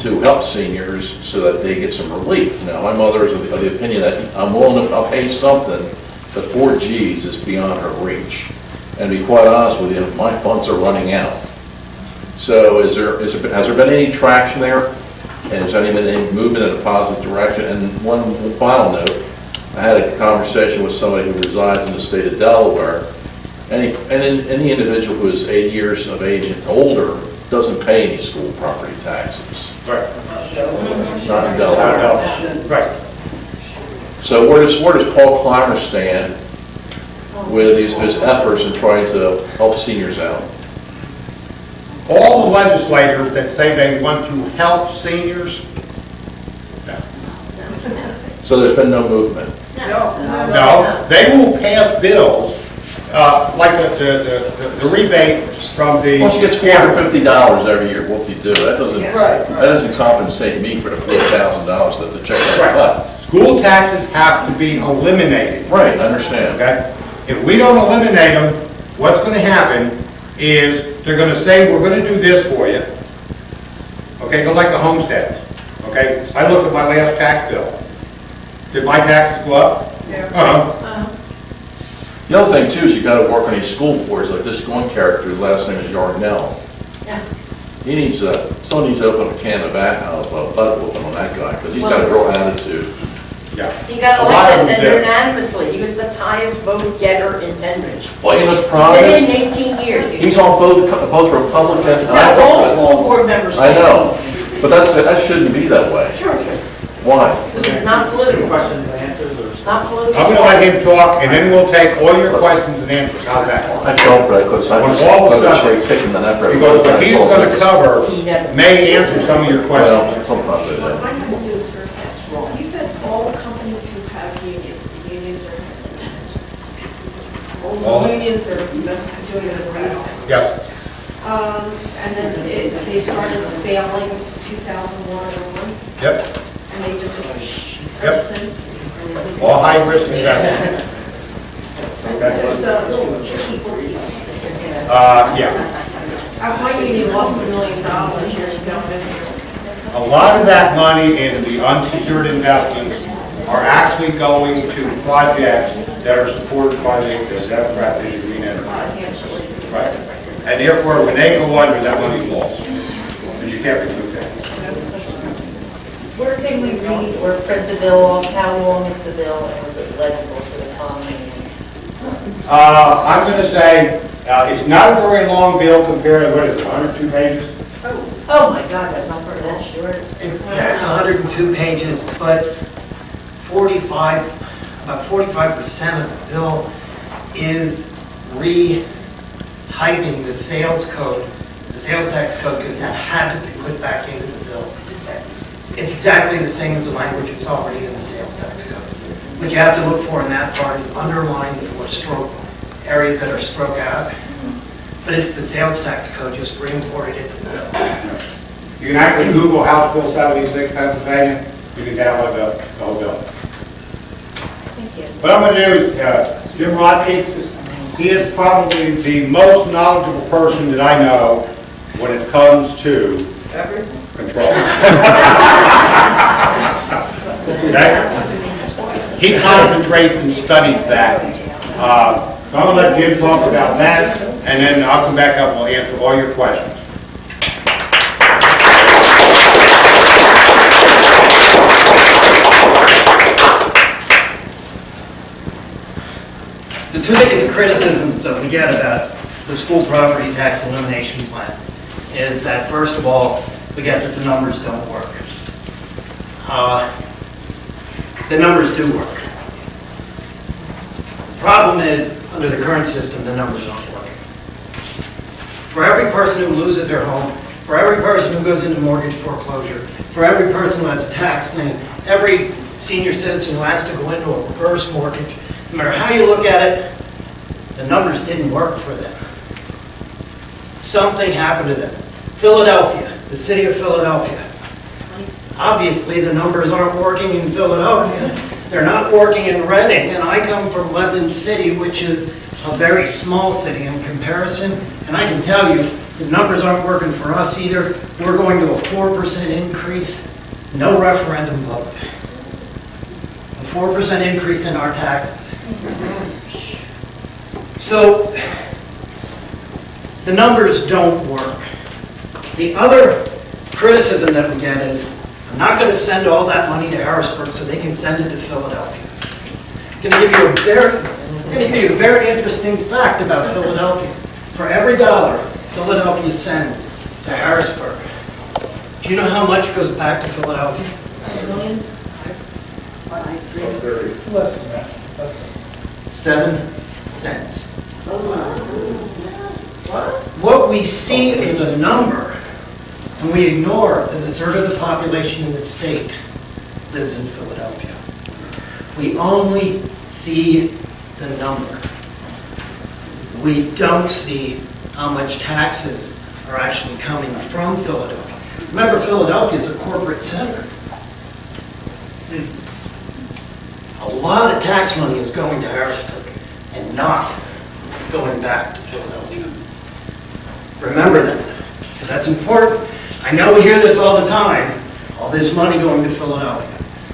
to help seniors so that they get some relief. Now, my mother is of the opinion that I'll pay something, but 4 G's is beyond her reach. And to be quite honest with you, my funds are running out. So has there been any traction there? And has there been any movement in a positive direction? And one final note, I had a conversation with somebody who resides in the state of Delaware. Any individual who is 8 years of age and older doesn't pay any school property taxes. Right. Not in Delaware. Right. So where does Paul Clymer stand with his efforts in trying to help seniors out? All the legislators that say they want to help seniors, no. So there's been no movement. No, they will pass bills, like the rebate from the... Well, she gets $450 every year, whoop-de-doo. That doesn't compensate me for the $4,000 that the check I cut. School taxes have to be eliminated. Right, I understand. Okay? If we don't eliminate them, what's going to happen is they're going to say, we're going to do this for you. Okay, go like the homestead. Okay, I looked at my last tax bill. Did my taxes go up? Yeah. The other thing too is you gotta work on these school boards, like this one character, his last name is Yarnell. Yeah. He needs, someone needs to open a can of butt whooping on that guy, because he's got a real attitude. Yeah. He got A lot of elected them do. unanimously. He was the highest vote getter in Enbridge. Well, you know, the He's problem been is, in 18 years. he's on both Republican and Now, all school board members. I know, but that shouldn't be that way. Sure. Why? This is not political. Questions and answers, or? It's not political. I'm going to let him talk, and then we'll take all your questions and answers. How's that? I felt for that, because I was kicking the neck. Because what he's going to cover may answer some of your Well, questions. sometimes it What does. I can do is that's wrong. You said all companies who have unions, the unions are, all the unions are doing it around. Yes. And then they started failing 2001 or 1, Yep. and they've been just Yep. ever since. All high risk investment. Okay. It's a little tricky for you. Yeah. My union lost $1 million years ago. A lot of that money in the unsecured investments are actually going to projects that are supported by the Democrat Green Energy. Right. And therefore, when they go under, that money's lost. And you can't remove that. Where can we read or print the bill off? How long is the bill, and was it legible to the common man? I'm going to say, it's not a very long bill compared to, what is it, 102 pages? Oh my God, that's not very that short. It's 102 pages, but about 45% of the bill is retyping the sales code, the sales tax code, because that had to be put back into the bill. It's exactly the same as the language that's already in the sales tax code. What you have to look for in that part is underlined or stroke, areas that are struck out. But it's the sales tax code just re-imported into the bill. You can actually Google House Bill 76, Pennsylvania. You can download the whole bill. Thank you. What I'm going to do is, Jim Rodkins, he is probably the most knowledgeable person that I know when it comes to control. Okay? He concentrates and studies that. So I'm going to let Jim talk about that, and then I'll come back up and we'll answer all your questions. The two biggest criticisms that we get about the school property tax elimination plan is that, first of all, we get that the numbers don't work. The numbers do work. The problem is, under the current system, the numbers aren't working. For every person who loses their home, for every person who goes into mortgage foreclosure, for every person who has a tax lien, every senior citizen who has to go into a reverse mortgage, no matter how you look at it, the numbers didn't work for them. Something happened to them. Philadelphia, the city of Philadelphia. Obviously, the numbers aren't working in Philadelphia. They're not working in Reading, and I come from Lebanon City, which is a very small city in comparison, and I can tell you, the numbers aren't working for us either. We're going to a 4% increase, no referendum vote. A 4% increase in our taxes. So, the numbers don't work. The other criticism that we get is, I'm not going to send all that money to Harrisburg so they can send it to Philadelphia. I'm going to give you a very interesting fact about Philadelphia. For every dollar Philadelphia sends to Harrisburg, do you know how much goes back to Philadelphia? $1 million? Less than that. 7 cents. What we see is a number, and we ignore that a third of the population in the state lives in Philadelphia. We only see the number. We don't see how much taxes are actually coming from Philadelphia. Remember, Philadelphia is a corporate center. A lot of tax money is going to Harrisburg and not going back to Philadelphia. Remember that, because that's important. I know we hear this all the time, all this money going to Philadelphia.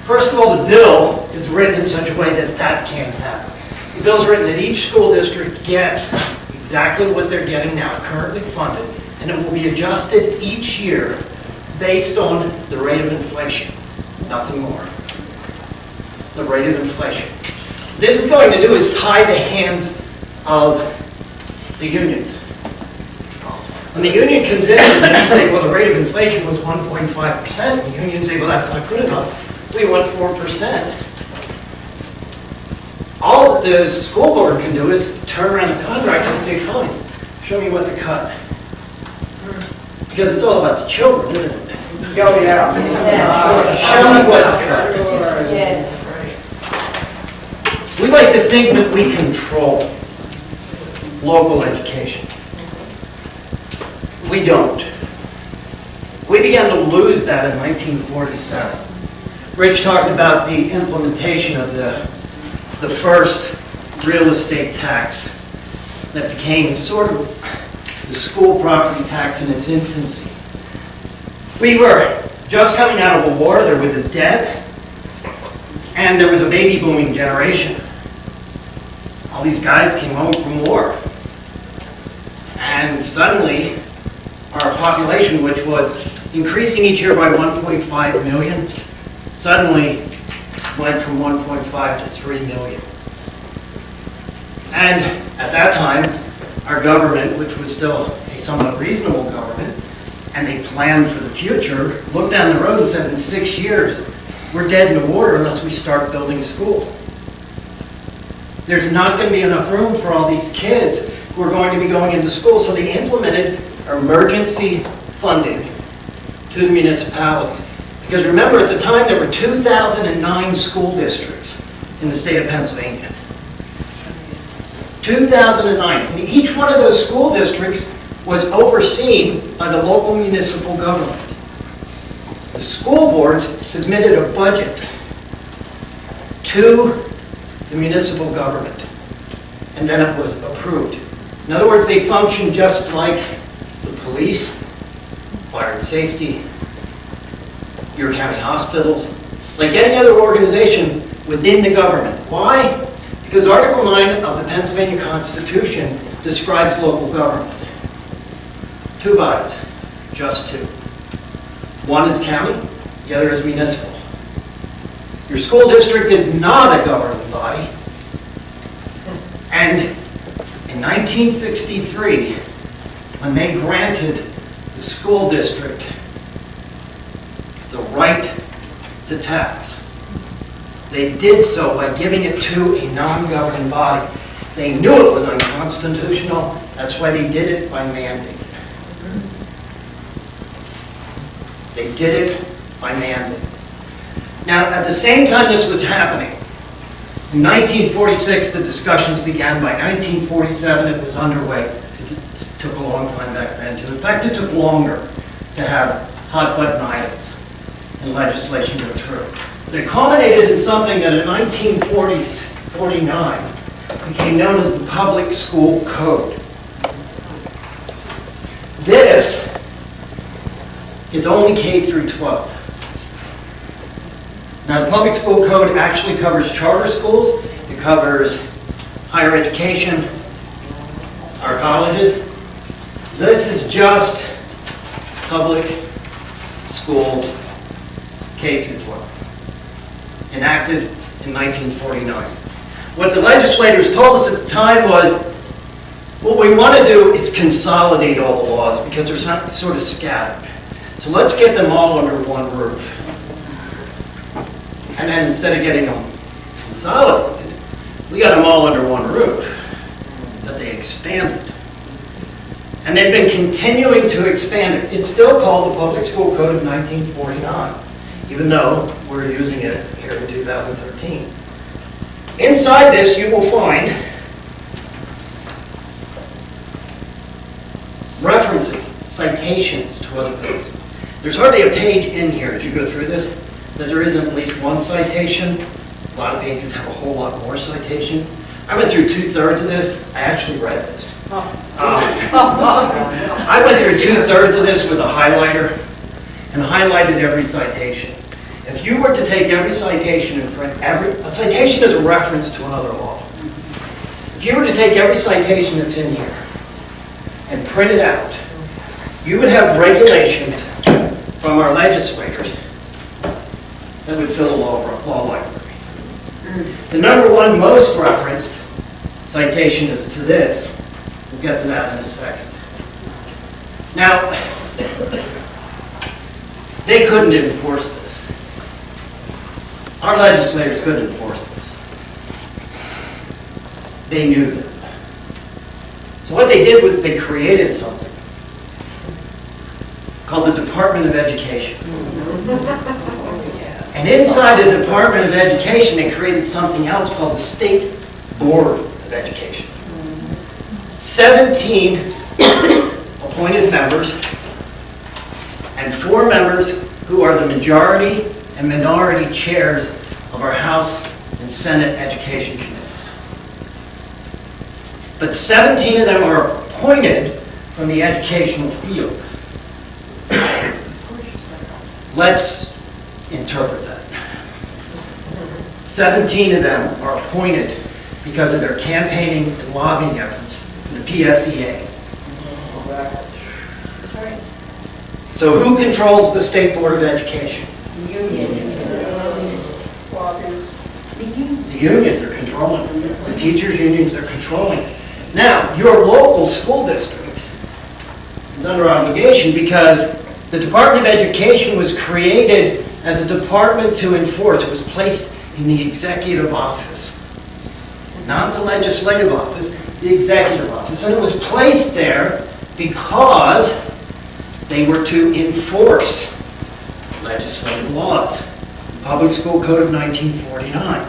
First of all, the bill is written in such a way that that can't happen. The bill's written that each school district gets exactly what they're getting now, currently funded, and it will be adjusted each year based on the rate of inflation, nothing more. The rate of inflation. What this is going to do is tie the hands of the unions. When the union comes in and they say, well, the rate of inflation was 1.5%, the unions say, well, that's not good enough. We want 4%. All that the school board can do is turn around the contract and say, fine, show me what to cut. Because it's all about the children, isn't it? Oh, yeah. Show me what to cut. Yes. We like to think that we control local education. We don't. We began to lose that in 1947. Rich talked about the implementation of the first real estate tax that became sort of the school property tax in its infancy. We were just coming out of a war, there was a debt, and there was a baby booming generation. All these guys came home from war. And suddenly, our population, which was increasing each year by 1.5 million, suddenly went from 1.5 to 3 million. And at that time, our government, which was still a somewhat reasonable government, and they planned for the future, looked down the road and said, in 6 years, we're dead in the water unless we start building schools. There's not going to be enough room for all these kids who are going to be going into school, so they implemented emergency funding to the municipalities. Because remember, at the time, there were 2,009 school districts in the state of Pennsylvania. 2009. And each one of those school districts was overseen by the local municipal government. The school boards submitted a budget to the municipal government, and then it was approved. In other words, they function just like the police, fire and safety, your county hospitals, like any other organization within the government. Why? Because Article 9 of the Pennsylvania Constitution describes local government. 2 bodies, just 2. One is county, the other is municipal. Your school district is not a governing body. And in 1963, when they granted the school district the right to tax, they did so by giving it to a non-governing body. They knew it was unconstitutional. That's why they did it by mandate. They did it by mandate. Now, at the same time this was happening, in 1946, the discussions began. By 1947, it was underway, because it took a long time back then, too. In fact, it took longer to have hot-button items and legislation go through. But it culminated in something that in 1949 became known as the Public School Code. This is only K through 12. Now, the Public School Code actually covers charter schools, it covers higher education, our colleges. This is just public schools, K through 12, enacted in 1949. What the legislators told us at the time was, what we want to do is consolidate all the laws because they're sort of scattered. So let's get them all under one roof. And then instead of getting them consolidated, we got them all under one roof, but they expanded. And they've been continuing to expand it. It's still called the Public School Code of 1949, even though we're using it here in 2013. Inside this, you will find references, citations to other things. There's hardly a page in here as you go through this that there isn't at least one citation. A lot of pages have a whole lot more citations. I went through 2/3 of this. I actually read this. I went through 2/3 of this with a highlighter and highlighted every citation. If you were to take every citation and print a citation is a reference to another law. If you were to take every citation that's in here and print it out, you would have regulations from our legislators that would fill a law library. The number one most referenced citation is to this. We'll get to that in a second. Now, they couldn't enforce this. Our legislators couldn't enforce this. They knew that. So what they did was they created something called the Department of Education. And inside the Department of Education, they created something else called the State Board of Education. 17 appointed members and 4 members who are the majority and minority chairs of our House and Senate Education Committees. But 17 of them are appointed from the educational field. Let's interpret that. 17 of them are appointed because of their campaigning and lobbying efforts in the PSEA. So who controls the State Board of Education? The unions are controlling it. The teachers' unions are controlling it. Now, your local school district is under obligation because the Department of Education was created as a department to enforce. It was placed in the executive office. Not the legislative office, the executive office. And it was placed there because they were to enforce legislative laws. The Public School Code of 1949.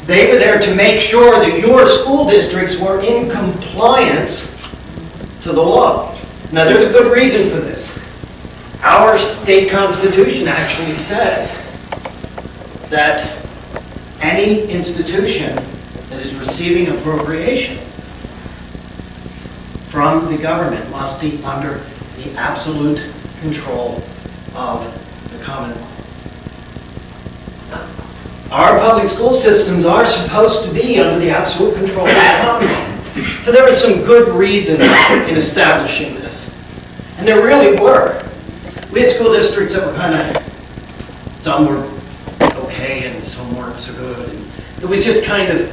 They were there to make sure that your school districts were in compliance to the law. Now, there's a good reason for this. Our state constitution actually says that any institution that is receiving appropriations from the government must be under the absolute control of the Commonwealth. Our public school systems are supposed to be under the absolute control of the Commonwealth. So there was some good reason in establishing this. And there really were. We had school districts that were kind of, some were okay and some weren't so good. And it was just kind of,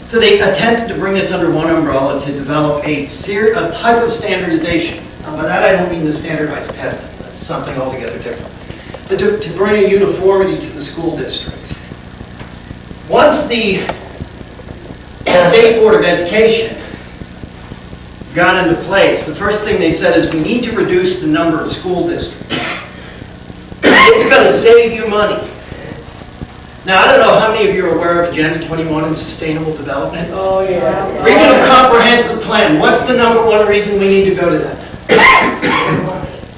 so they attempted to bring this under one umbrella to develop a type of standardization. Now, by that I don't mean the standardized testing. That's something altogether different. But to bring a uniformity to the school districts. Once the State Board of Education got into place, the first thing they said is we need to reduce the number of school districts. It's going to save you money. Now, I don't know how many of you are aware of Agenda 21 and Sustainable Development. Oh, yeah. Regional Comprehensive Plan. What's the number one reason we need to go to that?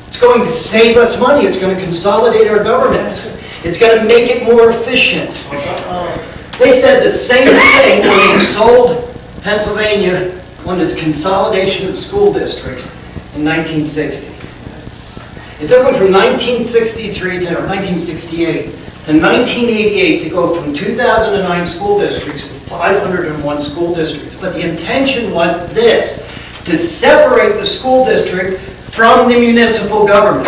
It's going to save us money. It's going to consolidate our governments. It's going to make it more efficient. They said the same thing when they sold Pennsylvania on this consolidation of school districts in 1960. It took them from 1968 to 1988 to go from 2009 school districts to 501 school districts. But the intention was this, to separate the school district from the municipal government.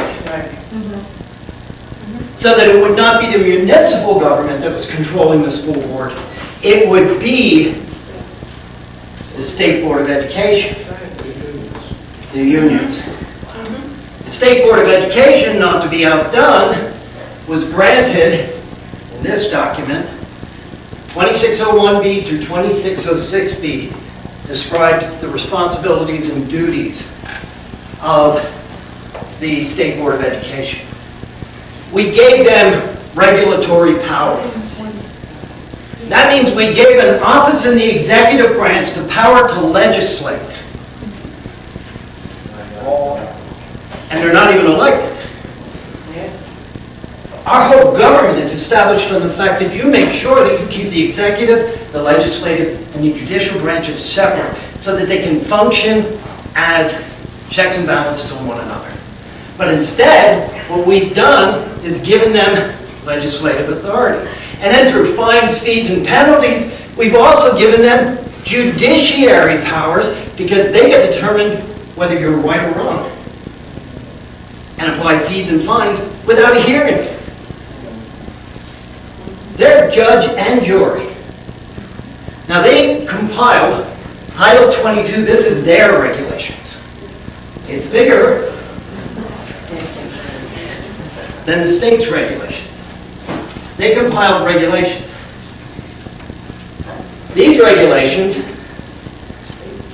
So that it would not be the municipal government that was controlling the school board. It would be the State Board of Education, the unions. The State Board of Education, not to be outdone, was granted, in this document, 2601B through 2606B, to describes the responsibilities and duties of the State Board of Education. We gave them regulatory power. That means we gave an office in the executive branch the power to legislate. And they're not even elected. Our whole government is established on the fact that you make sure that you keep the executive, the legislative, and the judicial branches separate so that they can function as checks and balances on one another. But instead, what we've done is given them legislative authority. And then through fines, fees, and penalties, we've also given them judiciary powers because they get to determine whether you're right or wrong and apply fees and fines without a hearing. They're judge and jury. Now they compiled Title 22, this is their regulations. It's bigger than the state's regulations. They compiled regulations. These regulations,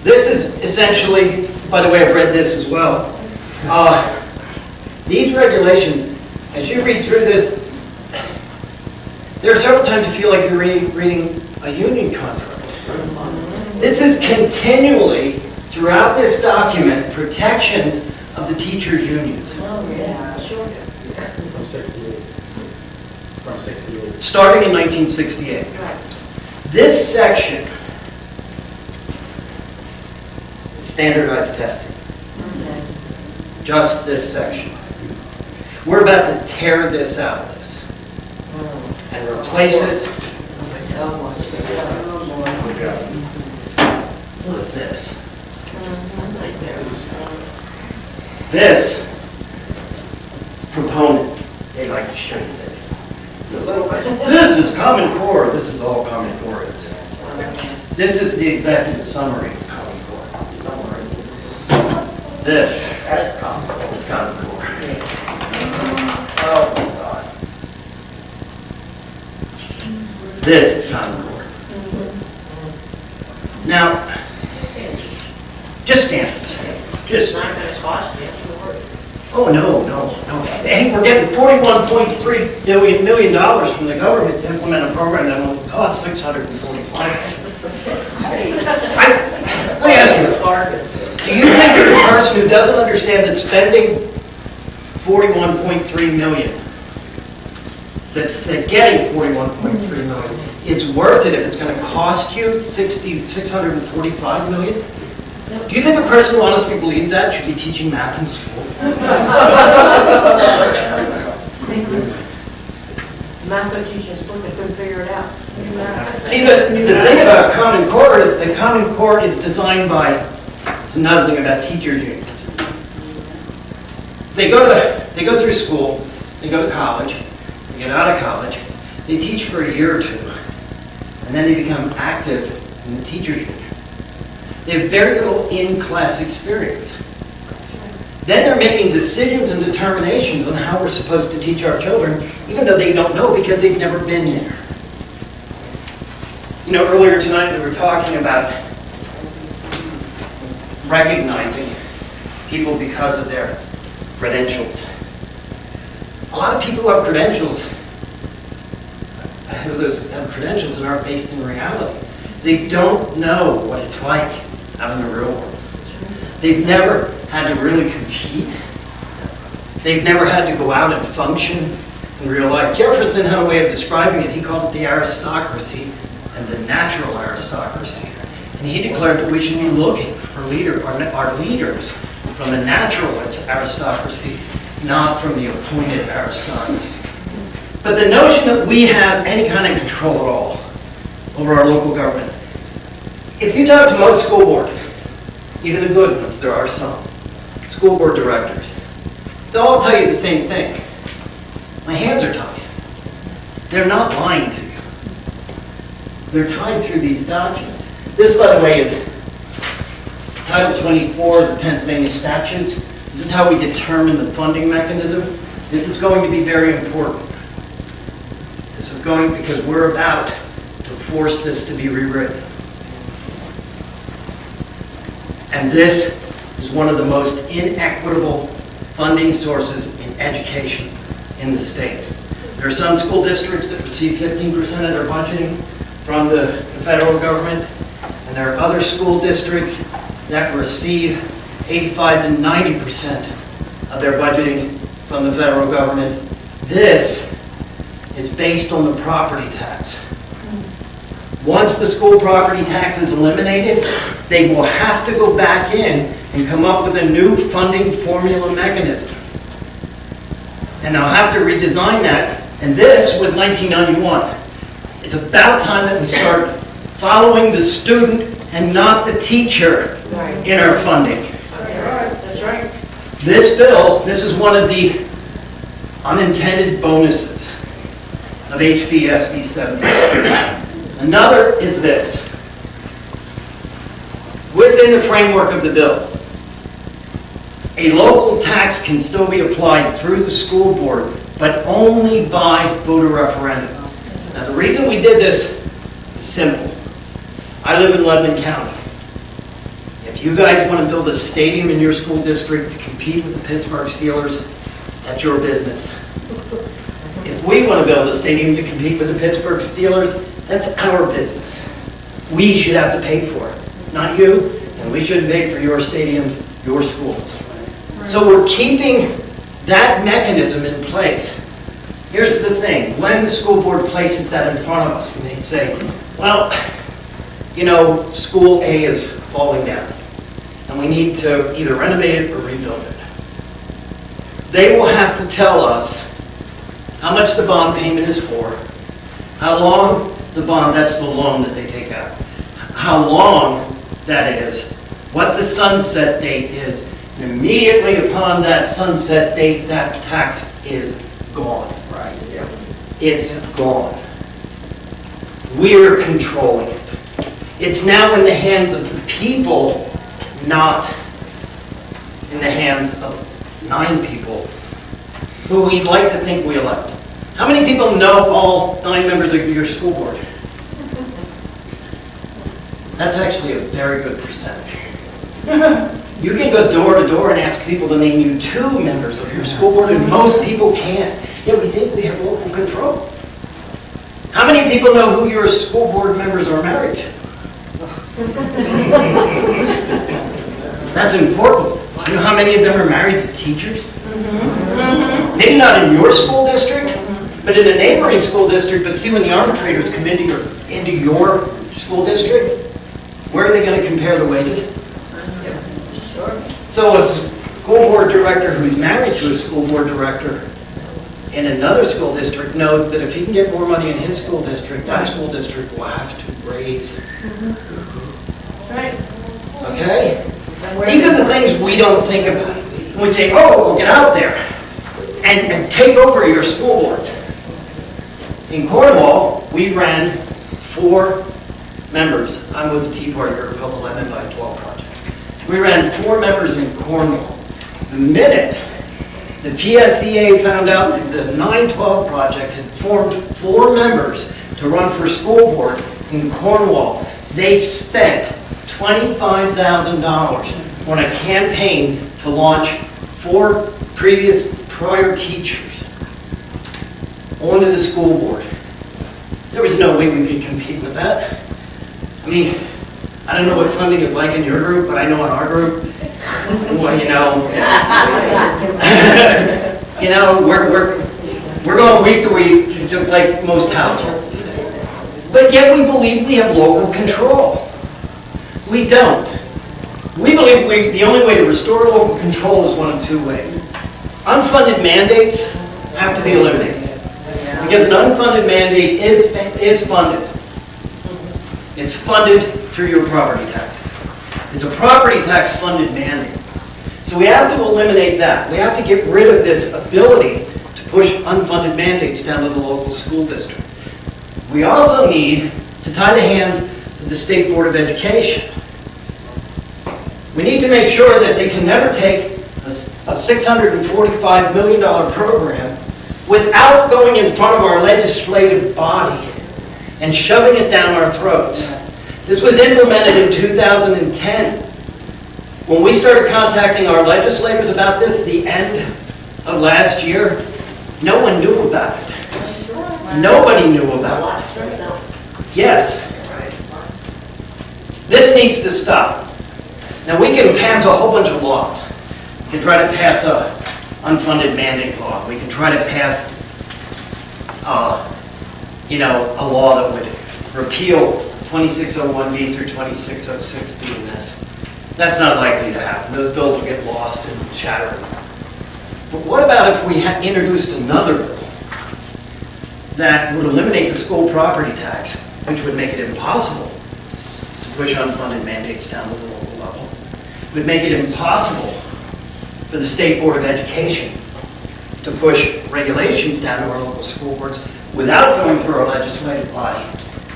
this is essentially, by the way, I've read this as well. These regulations, as you read through this, there are several times you feel like you're reading a union contract. This is continually, throughout this document, protections of the teachers' unions. Oh, yeah, sure. From 68. From 68. Starting in 1968. Right. This section, standardized testing. Okay. Just this section. We're about to tear this out of this and replace it with this. This proponent, they like to show you this. This is Common Core. This is all Common Core is. This is the executive summary of Common Core. This is Common Core. Oh, my God. This is Common Core. Now, just stand. Just Not going to cost you, don't worry. oh, no. Hey, we're getting $41.3 million from the government to implement a program that will cost $645. Let me ask you, do you think that the person who doesn't understand that spending $41.3 million, that getting $41.3 million, it's worth it if it's going to cost you $645 million? Do you think a person who honestly believes that should be teaching math in school? Math teachers book, they couldn't figure it out. See, the thing about Common Core is the Common Core is designed by, it's another thing about teachers' unions. They go through school, they go to college, they get out of college, they teach for a year or two, and then they become active in the teachers' union. They have very little in-class experience. Then they're making decisions and determinations on how we're supposed to teach our children, even though they don't know because they've never been there. You know, earlier tonight we were talking about recognizing people because of their credentials. A lot of people who have credentials, those have credentials that aren't based in reality. They don't know what it's like out in the real world. They've never had to really compete. They've never had to go out and function in real life. Jefferson had a way of describing it. He called it the aristocracy and the natural aristocracy. And he declared that we should be looking for our leaders from the natural aristocracy, not from the appointed aristocracy. But the notion that we have any kind of control at all over our local government. If you talk to most school board, even the good ones, there are some, school board directors, they'll all tell you the same thing. My hands are tied. They're not lying to you. They're tied through these documents. This, by the way, is Title 24 of the Pennsylvania statutes. This is how we determine the funding mechanism. This is going to be very important. This is going because we're about to force this to be rewritten. And this is one of the most inequitable funding sources in education in the state. There are some school districts that receive 15% of their budgeting from the federal government, and there are other school districts that receive 85 to 90% of their budgeting from the federal government. This is based on the property tax. Once the school property tax is eliminated, they will have to go back in and come up with a new funding formula mechanism. And they'll have to redesign that. And this was 1991. It's about time that we start following the student and not the teacher in our funding. That's right. This bill, this is one of the unintended bonuses of HB SB 76. Another is this. Within the framework of the bill, a local tax can still be applied through the school board, but only by voter referendum. Now, the reason we did this is simple. I live in Lebanon County. If you guys want to build a stadium in your school district to compete with the Pittsburgh Steelers, that's your business. If we want to build a stadium to compete with the Pittsburgh Steelers, that's our business. We should have to pay for it, not you, and we shouldn't pay for your stadiums, your schools. So we're keeping that mechanism in place. Here's the thing, when the school board places that in front of us, and they say, well, you know, school A is falling down, and we need to either renovate it or rebuild it. They will have to tell us how much the bond payment is for, how long the bond, that's the loan that they take out, how long that is, what the sunset date is, and immediately upon that sunset date, that tax is gone. Right. Yeah. It's gone. We're controlling it. It's now in the hands of the people, not in the hands of 9 people who we'd like to think we elect. How many people know all 9 members of your school board? That's actually a very good percentage. You can go door to door and ask people to name you 2 members of your school board, and most people can't. Yet we think we have local control. How many people know who your school board members are married to? That's important. You know how many of them are married to teachers? Maybe not in your school district, but in a neighboring school district. But see, when the arbitrators come into your school district, where are they going to compare the wages? So a school board director who's married to a school board director in another school district knows that if he can get more money in his school district, that school district will have to raise. Right. Okay? These are the things we don't think about. We say, oh, well, get out there and take over your school boards. In Cornwall, we ran 4 members. I'm with the Tea Party group called the 11 by 12 Project. We ran 4 members in Cornwall. The minute the PSEA found out that the 912 Project had formed 4 members to run for school board in Cornwall, they spent $25,000 on a campaign to launch 4 prior teachers onto the school board. There was no way we could compete with that. I mean, I don't know what funding is like in your group, but I know in our group, well, we're going week to week, just like most households today. But yet we believe we have local control. We don't. We believe the only way to restore local control is one of 2 ways. Unfunded mandates have to be eliminated. Because an unfunded mandate is funded. It's funded through your property taxes. It's a property tax funded mandate. So we have to eliminate that. We have to get rid of this ability to push unfunded mandates down to the local school district. We also need to tie the hands of the State Board of Education. We need to make sure that they can never take a $645 million program without going in front of our legislative body and shoving it down our throats. This was implemented in 2010. When we started contacting our legislators about this, the end of last year, no one knew about it. Nobody knew about it. Yes. This needs to stop. Now, we can pass a whole bunch of laws. We can try to pass a unfunded mandate law. We can try to pass, a law that would repeal 2601B through 2606B in this. That's not likely to happen. Those bills will get lost and shattered. But what about if we had introduced another bill that would eliminate the school property tax, which would make it impossible to push unfunded mandates down to the local level? It would make it impossible for the State Board of Education to push regulations down to our local school boards without going through our legislative body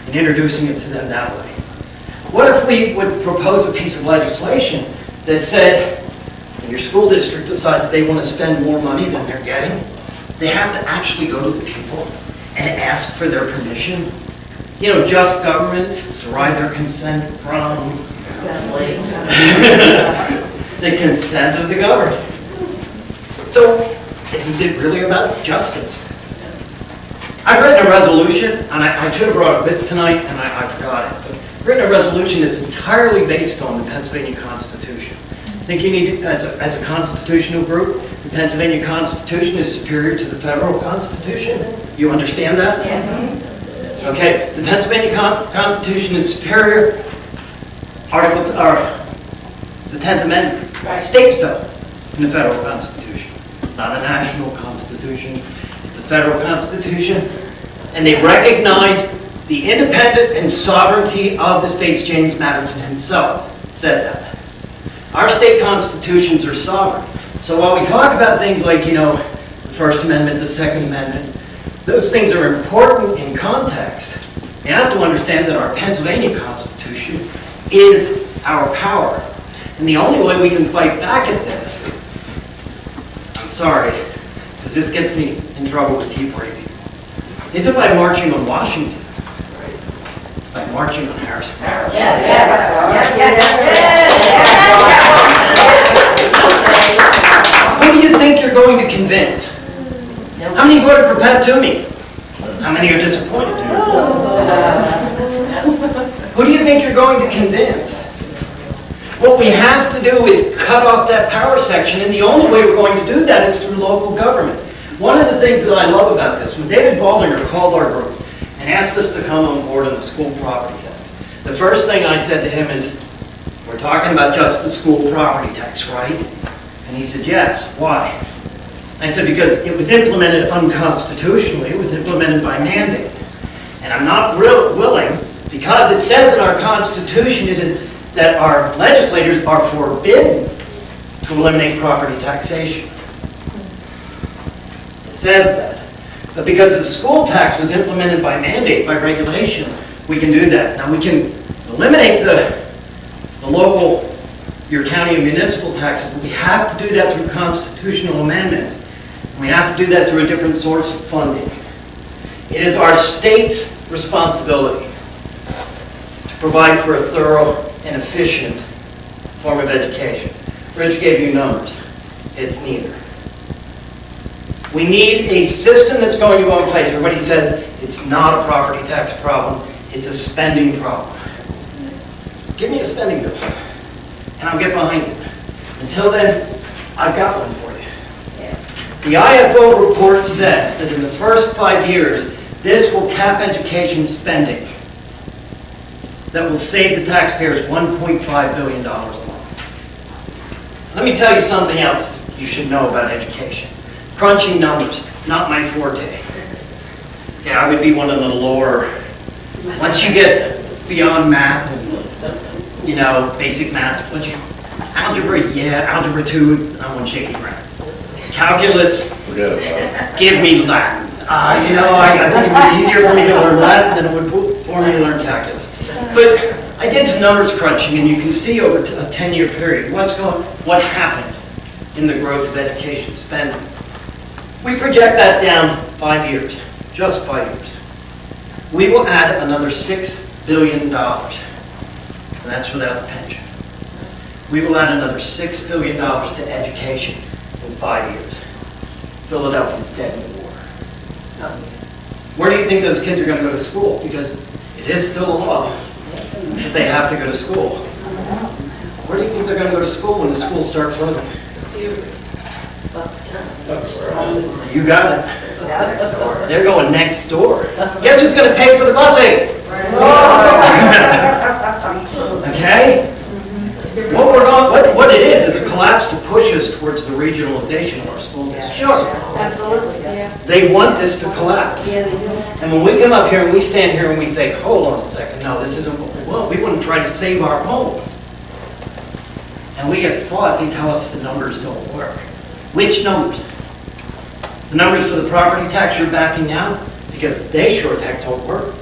and introducing it to them that way. What if we would propose a piece of legislation that said, when your school district decides they want to spend more money than they're getting, they have to actually go to the people and ask for their permission? Just governments derive their consent from the consent of the governed. So, isn't it really about justice? I've written a resolution, and I should have brought it with tonight, and I forgot it. But I've written a resolution that's entirely based on the Pennsylvania Constitution. I think you need, as a constitutional group, the Pennsylvania Constitution is superior to the federal Constitution. You understand that? Yes. Okay, the Pennsylvania Constitution is superior. The 10th Amendment states so in the federal Constitution. It's not a national constitution. It's a federal constitution. And they recognize the independence and sovereignty of the states. James Madison himself said that. Our state constitutions are sovereign. So while we talk about things like, the First Amendment, the Second Amendment, those things are important in context. You have to understand that our Pennsylvania Constitution is our power. And the only way we can fight back at this, I'm sorry, because this gets me in trouble with Tea Party people, isn't by marching on Washington. It's by marching on Harrisburg. Who do you think you're going to convince? How many voted for Pat Toomey? How many are disappointed? Who do you think you're going to convince? What we have to do is cut off that power section, and the only way we're going to do that is through local government. One of the things that I love about this, when David Baldinger called our group and asked us to come on board on the school property tax, the first thing I said to him is, we're talking about just the school property tax, right? And he said, yes. Why? I said, because it was implemented unconstitutionally. It was implemented by mandate. And I'm not willing, because it says in our Constitution that our legislators are forbidden to eliminate property taxation. It says that. But because the school tax was implemented by mandate, by regulation, we can do that. Now we can eliminate the local, your county and municipal taxes, but we have to do that through constitutional amendment. We have to do that through a different source of funding. It is our state's responsibility to provide for a thorough and efficient form of education. Rich gave you numbers. It's neither. We need a system that's going to go in place. Everybody says it's not a property tax problem, it's a spending problem. Give me a spending bill, and I'll get behind it. Until then, I've got one for you. The IFO report says that in the first 5 years, this will cap education spending that will save the taxpayers $1.5 billion a month. Let me tell you something else you should know about education. Crunching numbers, not my forte. Yeah, I would be one of the lower. Once you get beyond math and, basic math, algebra, algebra 2, I'm on shaky ground. Calculus, Forget about it. give me Latin. I think it would be easier for me to learn Latin than it would for me to learn calculus. But I did some numbers crunching, and you can see over a 10-year period what happened in the growth of education spending. We project that down 5 years, just 5 years. We will add another $6 billion, and that's without the pension. We will add another $6 billion to education in 5 years. Philadelphia's dead in the water. Where do you think those kids are going to go to school? Because it is still a law that they have to go to school. Where do you think they're going to go to school when the schools start closing? You got it. They're going next door. Guess who's going to pay for the busing? Okay? What it is a collapse to push us towards the regionalization of our school districts. Sure, absolutely, yeah. They want this to collapse. Yeah, they do. And when we come up here and we stand here and we say, hold on a second, no, this isn't what we want. We want to try to save our homes. And we get fought, they tell us the numbers don't work. Which numbers? The numbers for the property tax you're backing down? Because they sure as heck don't work.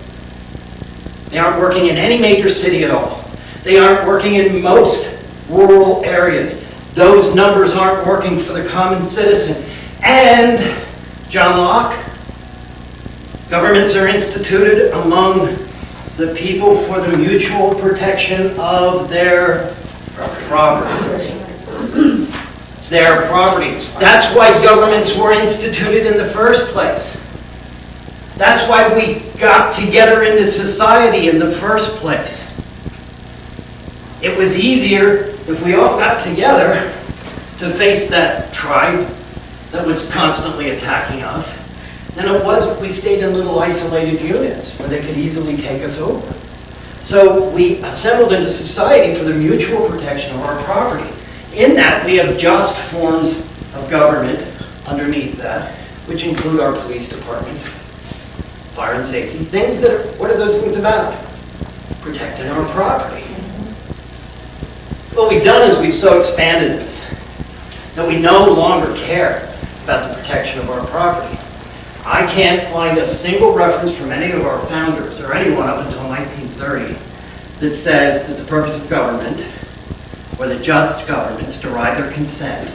They aren't working in any major city at all. They aren't working in most rural areas. Those numbers aren't working for the common citizen. And, John Locke, governments are instituted among the people for the mutual protection of their property. Their property. That's why governments were instituted in the first place. That's why we got together into society in the first place. It was easier if we all got together to face that tribe that was constantly attacking us than it was if we stayed in little isolated units where they could easily take us over. So we assembled into society for the mutual protection of our property. In that, we have just forms of government underneath that, which include our police department, fire and safety, things that are, what are those things about? Protecting our property. What we've done is we've so expanded this that we no longer care about the protection of our property. I can't find a single reference from any of our founders or anyone up until 1930 that says that the purpose of government or that just governments derive their consent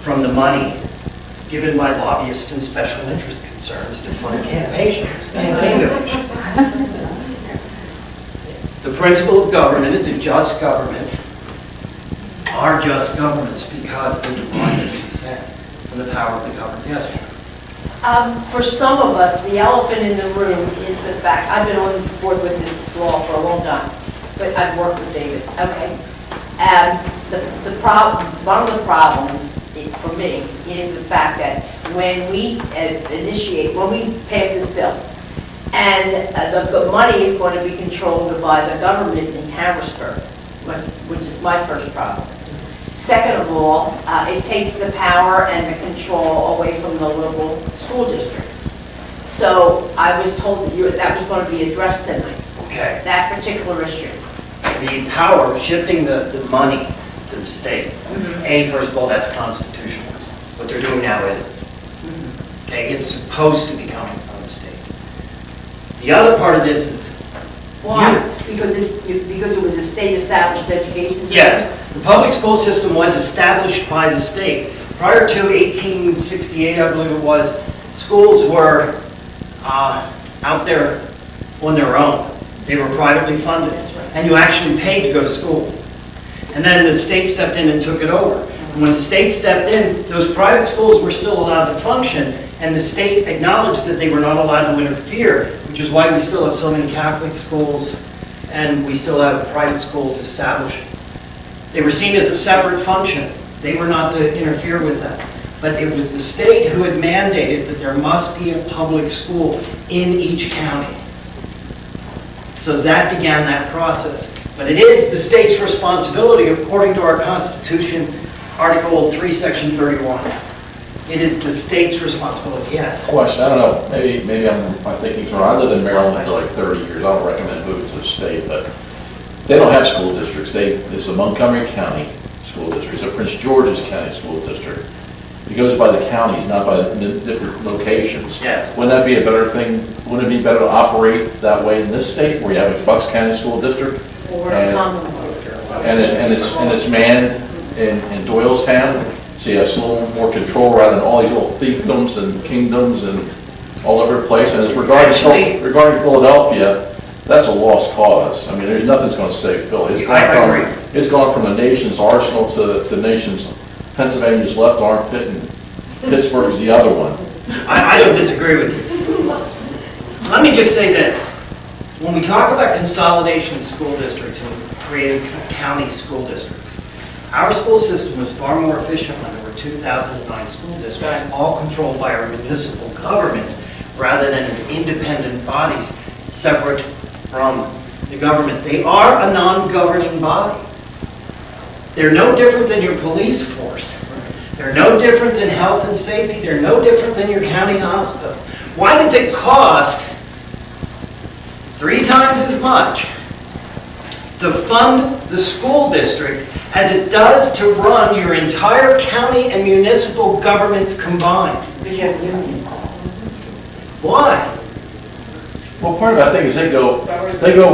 from the money given by lobbyists and special interest concerns to fund campaign donations. The principle of government is that just governments are just governments because they derive their consent from the power of the government. Yes, ma'am. For some of us, the elephant in the room is the fact, I've been on board with this law for a long time, but I've worked with David, okay? The problem, one of the problems for me is the fact that when we when we pass this bill, and the money is going to be controlled by the government in Harrisburg, which is my first problem. Second of all, it takes the power and the control away from the local school districts. So I was told that that was going to be addressed tonight, Okay. that particular issue. The power of shifting the money to the state. First of all, that's constitutional. What they're doing now is, okay, it's supposed to be coming from the state. The other part of this is, Why? Because it was a state-established education system? yes, the public school system was established by the state. Prior to 1868, I believe it was, schools were out there on their own. They were privately funded. And you actually paid to go to school. And then the state stepped in and took it over. And when the state stepped in, those private schools were still allowed to function, and the state acknowledged that they were not allowed to interfere, which is why we still have so many Catholic schools, and we still have private schools established. They were seen as a separate function. They were not to interfere with that. But it was the state who had mandated that there must be a public school in each county. So that began that process. But it is the state's responsibility, according to our Constitution, Article 3, Section 31. It is the state's responsibility, yes. Question, I don't know, maybe I'm thinking wrong. I lived in Maryland for like 30 years. I don't recommend moving to the state, but they don't have school districts. It's a Montgomery County school district. It's a Prince George's County school district. It goes by the counties, not by the different locations. Yes. Wouldn't that be a better thing? Wouldn't it be better to operate that way in this state, where you have a Bucks County school district? Or And- Commonwealth. And it's manned in Doylestown, so you have a little more control rather than all these little fiefdoms and kingdoms and all over the place. And as regarding Actually- Philadelphia, that's a lost cause. I mean, there's nothing's going to save Philly. I agree. It's gone from the nation's arsenal to the nation's Pennsylvania's left armpit, and Pittsburgh's the other one. I don't disagree with you. Let me just say this. When we talk about consolidation of school districts and creating county school districts, our school system was far more efficient when there were 2009 school districts, all controlled by our municipal government, rather than as independent bodies separate from the government. They are a non-governing body. They're no different than your police force. They're no different than health and safety. They're no different than your county hospital. Why does it cost 3 times as much to fund the school district as it does to run your entire county and municipal governments combined? Because you have unions. Why? Well, part of it, I think, is they go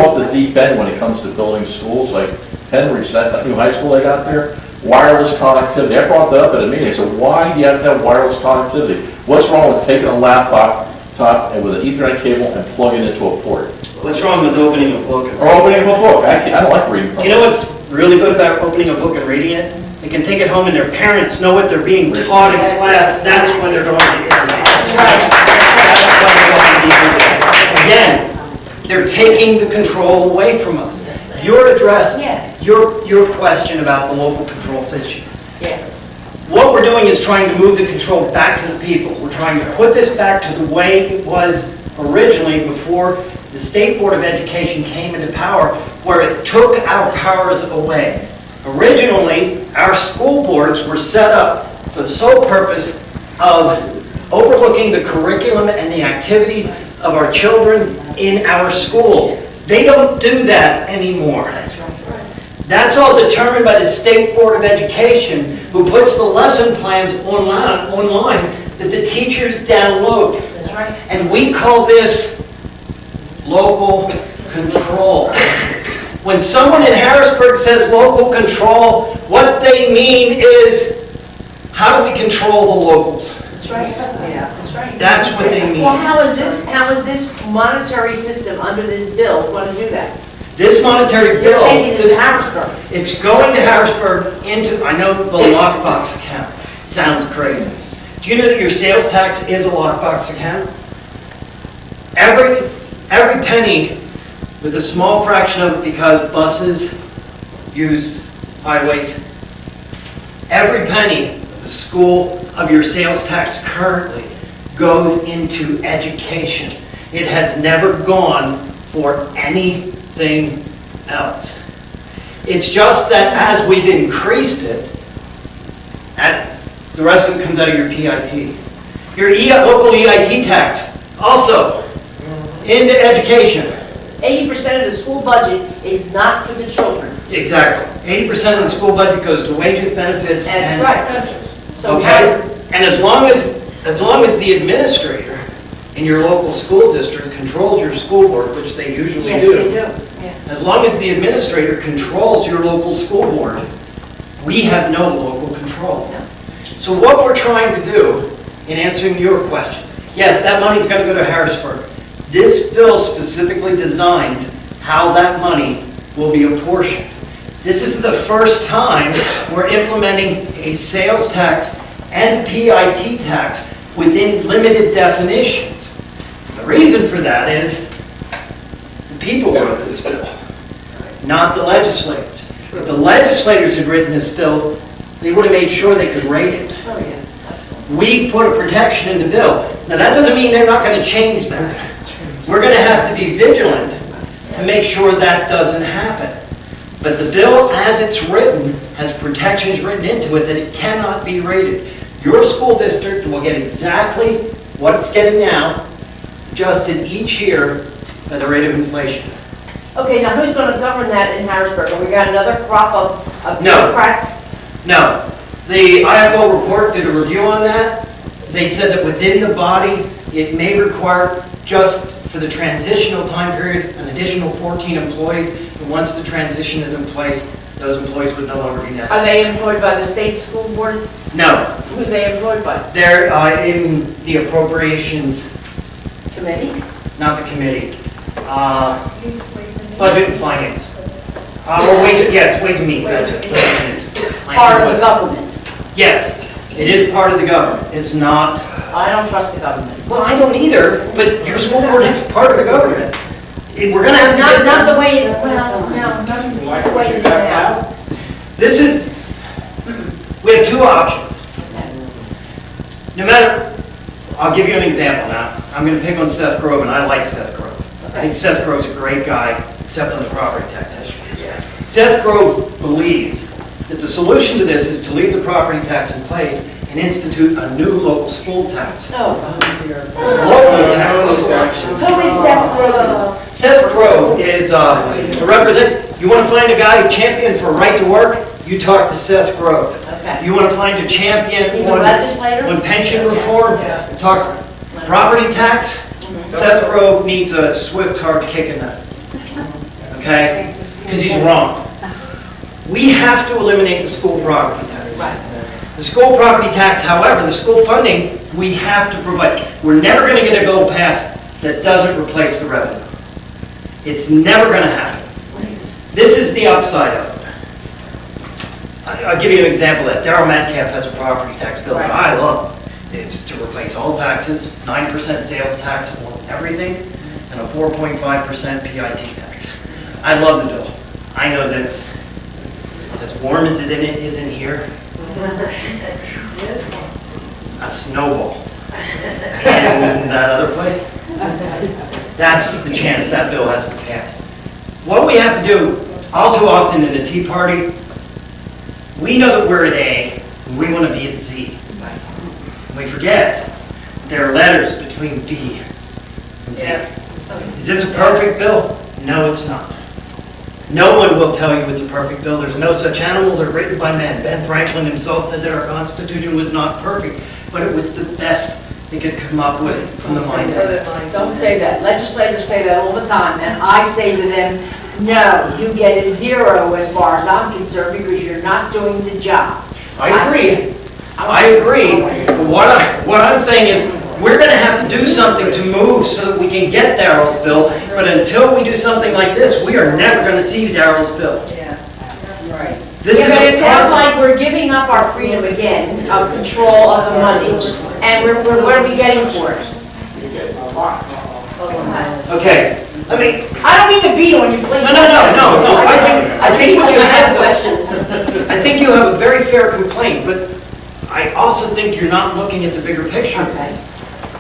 off the deep end when it comes to building schools, like Henry's, that new high school they got there, wireless connectivity. I brought that up at a meeting. I said, why do you have to have wireless connectivity? What's wrong with taking a laptop and with an Ethernet cable and plugging it into a port? What's wrong with opening a book? Or opening a book. I don't like reading. You know what's really good about opening a book and reading it? They can take it home and their parents know what they're being taught in class. That's when they're going to the internet. That's when they're going to the internet. Again, they're taking the control away from us. Your address, your question about the local controls issue. Yeah. What we're doing is trying to move the control back to the people. We're trying to put this back to the way it was originally before the State Board of Education came into power, where it took our powers away. Originally, our school boards were set up for the sole purpose of overlooking the curriculum and the activities of our children in our schools. They don't do that anymore. That's all determined by the State Board of Education, who puts the lesson plans online that the teachers download. And we call this local control. When someone in Harrisburg says local control, what they mean is, how do we control the locals? That's right. Yeah, that's right. That's what they mean. Well, how is this monetary system under this bill going to do that? This monetary You're bill, taking it to Harrisburg. it's going to Harrisburg into, I know the lockbox account sounds crazy. Do you know that your sales tax is a lockbox account? Every penny, with a small fraction of it because buses use highways, every penny of the school of your sales tax currently goes into education. It has never gone for anything else. It's just that as we've increased it, the rest of it comes out of your PIT. Your local EIT tax also into education. 80% of the school budget is not for the children. Exactly. 80% of the school budget goes to wages, benefits, That's and right. So okay. And as long as the administrator in your local school district controls your school board, which they usually yes, do. they do. Yeah. As long as the administrator controls your local school board, we have no local control. No. So what we're trying to do, in answering your question, yes, that money's going to go to Harrisburg. This bill specifically designs how that money will be apportioned. This is the first time we're implementing a sales tax and PIT tax within limited definitions. The reason for that is the people wrote this bill, not the legislators. If the legislators had written this bill, they would have made sure they could rate it. Oh, yeah. We put a protection in the bill. Now, that doesn't mean they're not going to change that. We're going to have to be vigilant to make sure that doesn't happen. But the bill, as it's written, has protections written into it that it cannot be rated. Your school district will get exactly what it's getting now, adjusted each year by the rate of inflation. Okay, now who's going to govern that in Harrisburg? Have we got another crop of No. bureaucrats? No. The IFO report did a review on that. They said that within the body, it may require just for the transitional time period, an additional 14 employees. And once the transition is in place, those employees would no longer be Are necessary. they employed by the state school board? No. Who are they employed by? They're in the appropriations, Committee? not the committee. Budget and finance. Or ways, yes, ways and means, that's it. Part of the government. Yes, it is part of the government. It's not, I don't trust the government. well, I don't either, but your school board is part of the government. We're gonna have to Not, get... not the way, well, no, not the way it is now. This is, we have two options. No matter, I'll give you an example now. I'm going to pick on Seth Grove, and I like Seth Grove. I think Seth Grove's a great guy, except on the property tax issue. Seth Grove believes that the solution to this is to leave the property tax in place and institute a new local school tax. No. Local tax. Who is Seth Grove? Seth Grove is a you want to find a guy who champion for right to work? You talk to Seth Grove. Okay. You want to find a champion He's a legislator? on pension reform? Talk property tax? Seth Grove needs a swift, hard kick in that. Okay? Because he's wrong. We have to eliminate the school property tax. Right. The school property tax, however, the school funding, we have to provide. We're never going to get a bill passed that doesn't replace the revenue. It's never going to happen. This is the upside of it. I'll give you an example of that. Darryl Metcalf has a property tax bill that I love. It's to replace all taxes, 9% sales tax on everything, and a 4.5% PIT tax. I love the bill. I know that as warm as it is in here, a snowball. And that other place, that's the chance that bill has to pass. What we have to do, all too often in the Tea Party, we know that we're at A, and we want to be at Z. And we forget there are letters between B and Z. Is this a perfect bill? No, it's not. No one will tell you it's a perfect bill. There's no such animal. They're written by men. Ben Franklin himself said that our Constitution was not perfect, but it was the best they could come up with from the mindset. Don't say that. Legislators say that all the time, and I say to them, no, you get a 0 as far as I'm concerned because you're not doing the job. I agree. I agree. But what I'm saying is we're going to have to do something to move so that we can get Darrell's bill. But until we do something like this, we are never going to see Darrell's bill. Right. This is But it a sounds process. like we're giving up our freedom again of control of the money. And what are we getting for it? Okay. I mean, I don't mean to beat on you, please. No. I think what you have to. questions. I think you have a very fair complaint, but I also think you're not looking at the bigger picture of this.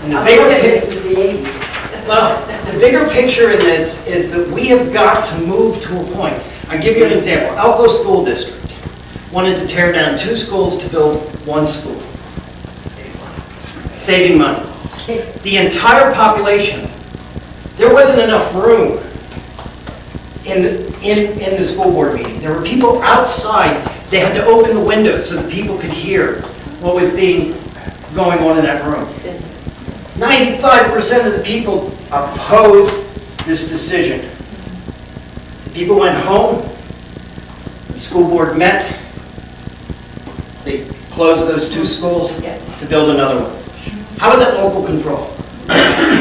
And the I'm bigger looking at picture. this as the 80s. Well, the bigger picture in this is that we have got to move to a point. I'll give you an example. Elko School District wanted to tear down 2 schools to build 1 school. Saving money. The entire population, there wasn't enough room in the school board meeting. There were people outside. They had to open the windows so that people could hear what was going on in that room. 95% of the people opposed this decision. The people went home. The school board met. They closed those 2 schools to build another one. How is that local control?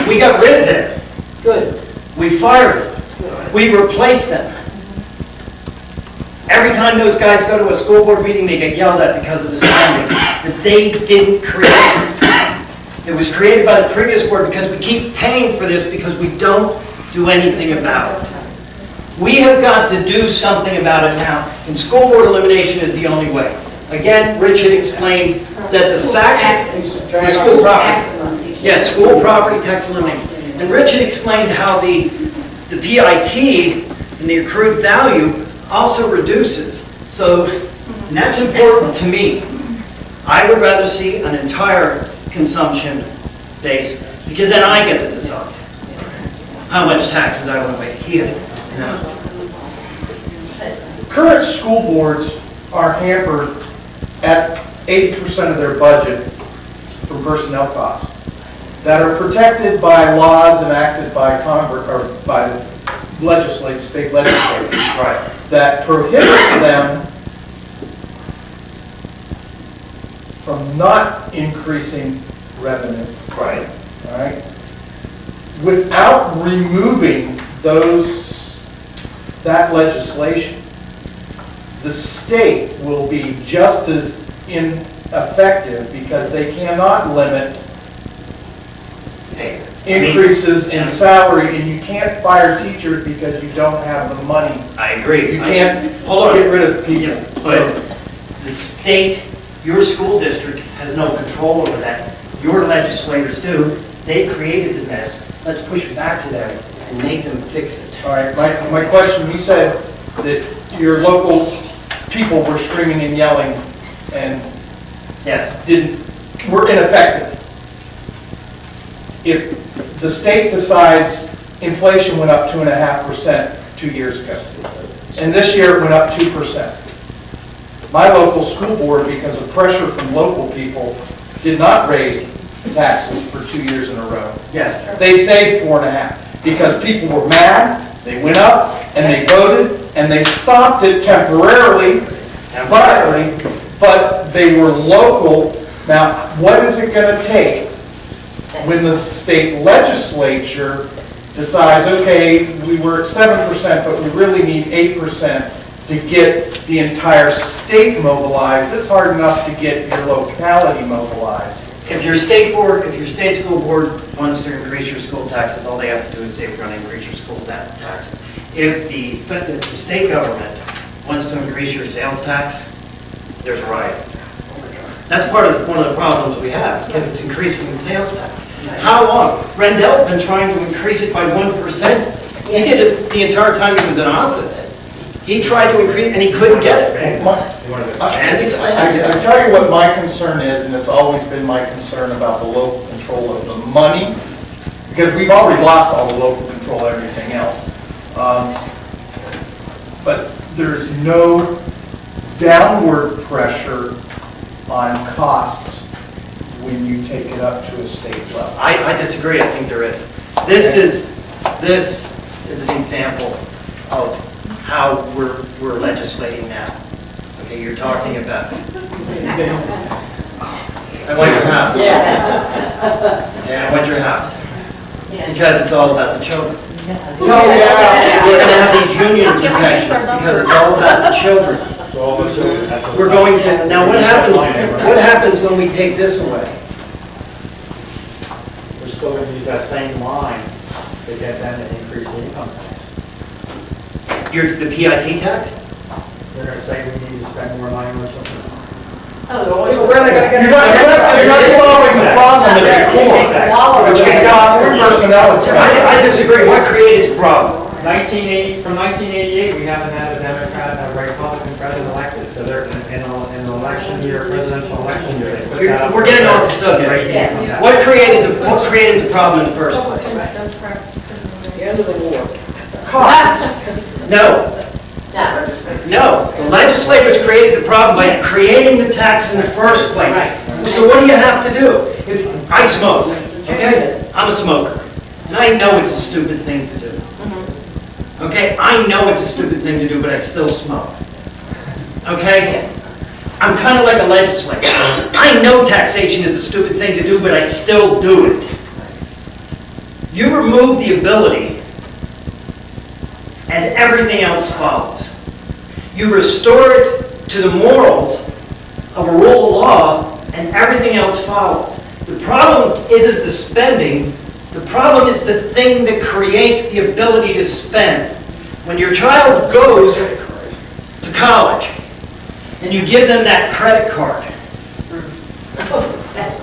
We got rid of them. Good. We fired them. We replaced them. Every time those guys go to a school board meeting, they get yelled at because of the spending that they didn't create. It was created by the previous board because we keep paying for this because we don't do anything about it. We have got to do something about it now, and school board elimination is the only way. Again, Rich had explained that the fact the school property, yes, school property tax elimination. And Rich had explained how the PIT and the accrued value also reduces. So, and that's important to me. I would rather see an entire consumption base, because then I get to decide how much taxes I want to pay here. Current school boards are hampered at 80% of their budget from personnel costs that are protected by laws enacted by Congress or by state legislators that prohibits them from not increasing revenue. All right? Without removing that legislation, the state will be just as ineffective because they cannot limit increases in salary, and you can't fire teachers because you don't have the money. I agree. You can't Hold on. get rid of people. Yeah, but the state, your school district has no control over that. Your legislators do. They created the mess. Let's push it back to them and make them fix it. All right, my question, you said that your local people were screaming and yelling and Yes. were ineffective. If the state decides inflation went up 2.5% 2 years ago, and this year it went up 2%, my local school board, because of pressure from local people, did not raise taxes for 2 years in a row. Yes. They saved 4.5 because people were mad, they went up and they voted and they stopped it temporarily, but they were local. Now, what is it going to take when the state legislature decides, okay, we were at 7%, but we really need 8% to get the entire state mobilized? It's hard enough to get your locality mobilized. If your state school board wants to increase your school taxes, all they have to do is say we're going to increase your school taxes. If the state government wants to increase your sales tax, there's a riot. That's one of the problems we have, because it's increasing the sales tax. How long? Rendell's been trying to increase it by 1%. He did it the entire time he was in office. He tried to increase, and he couldn't get it. I tell you what my concern is, and it's always been my concern about the local control of the money, because we've already lost all the local control of everything else. But there's no downward pressure on costs when you take it up to a state level. I disagree. I think there is. This is an example of how we're legislating now. Okay, you're talking about. I want your house. Yeah, I want your house. Because it's all about the children. We're going to have these union protections because it's all about the children. We're going to, now what happens when we take this away? We're still going to use that same line to get them to increase the income tax. The PIT tax? They're going to say we need to spend more money on children. You're not solving the problem at the core, which is cost and personnel expense. I disagree. What created the problem? From 1988, we haven't had a Democrat and a Republican president elected. So they're in an election year, presidential election year. They put that up. We're getting off the subject. What created the problem in the first place? The end of the war. Costs. No. No, the legislators created the problem by creating the tax in the first place. So what do you have to do? If I smoke, okay? I'm a smoker. And I know it's a stupid thing to do. Okay? I know it's a stupid thing to do, but I still smoke. Okay? I'm kind of like a legislator. I know taxation is a stupid thing to do, but I still do it. You remove the ability and everything else follows. You restore it to the morals of a rule of law, and everything else follows. The problem isn't the spending. The problem is the thing that creates the ability to spend. When your child goes to college, and you give them that credit card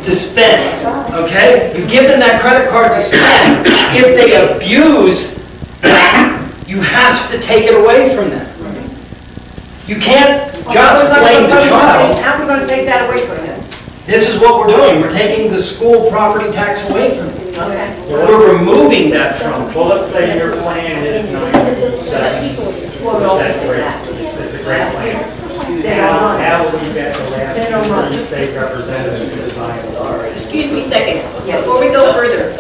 to spend, okay? You give them that credit card to spend. If they abuse that, you have to take it away from them. You can't just blame the child. How are we going to take that away from them? This is what we're doing. We're taking the school property tax away from them. Okay. We're removing that from them. Well, let's say your plan is 97%. It's a great plan. How will you get the last three state representatives to sign it? Excuse me a second, before we go further,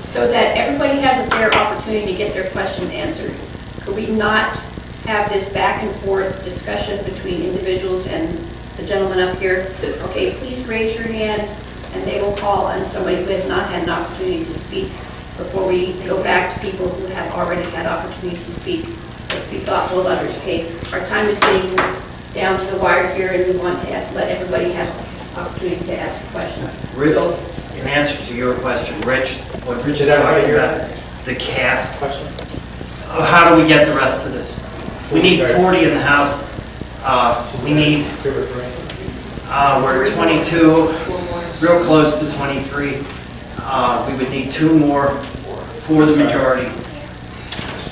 so that everybody has a fair opportunity to get their question answered, could we not have this back and forth discussion between individuals and the gentleman up here? Okay, please raise your hand, and they will call on somebody who has not had an opportunity to speak. before we go back to people who have already had opportunities to speak. Let's be thoughtful of others, okay? Our time is getting down to the wire here, and we want to let everybody have an opportunity to ask a question. Rich, So, in answer to your question, Rich, what Rich is Is that right talking here? about, the cast, how do we get the rest of this? We need 40 in the house. We need, we're at 22, real close to 23. We would need 2 more for the majority.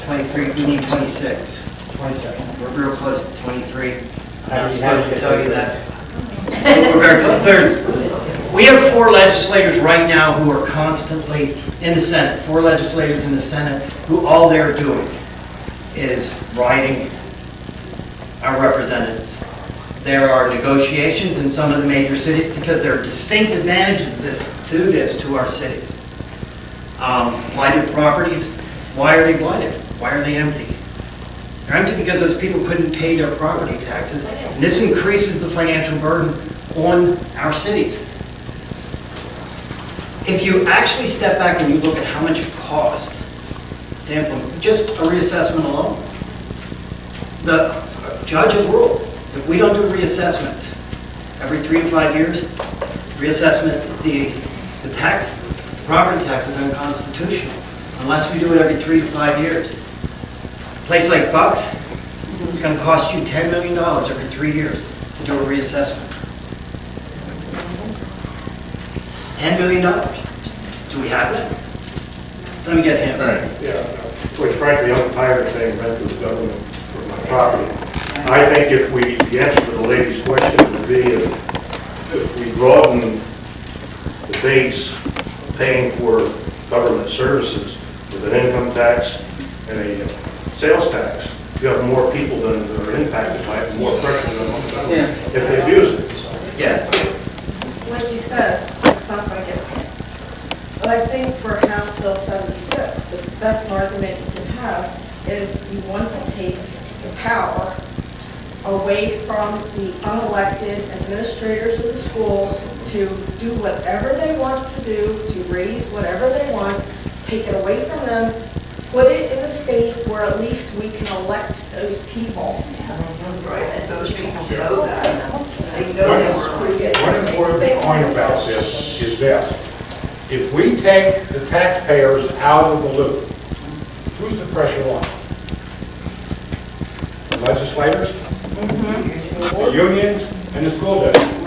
23, we need 26. 27. We're real close to 23. I'm not supposed to tell you that. We're very close. We have 4 legislators right now who are constantly in the Senate, 4 legislators in the Senate, who all they're doing is writing our representatives. There are negotiations in some of the major cities because there are distinct advantages to our cities. Blighted properties, why are they blighted? Why are they empty? They're empty because those people couldn't pay their property taxes, and this increases the financial burden on our cities. If you actually step back and you look at how much it costs to implement, just a reassessment alone, the judge has ruled, if we don't do reassessment every 3 to 5 years, reassessment, the property tax is unconstitutional unless we do it every 3 to 5 years. A place like Bucks, it's going to cost you $10 million every 3 years to do a reassessment. $10 million. Do we have that? Let me get him. All right. Yeah, quite frankly, I'm tired of paying rent to the government for my property. I think if the answer to the lady's question would be if we broaden the base of paying for government services with an income tax and a sales tax, you have more people that are impacted by it, and more pressure than on the government if they abuse it. Yes. Like you said, it's not going to get passed. But I think for House Bill 76, the best argument you can have is you want to take the power away from the unelected administrators of the schools to do whatever they want to do, to raise whatever they want, take it away from them, put it in a state where at least we can elect those people. Right, and those people know that. They know that we're One important point about this is this. If we take the taxpayers out of the loop, who's the pressure on? The legislators, the unions, and the school districts.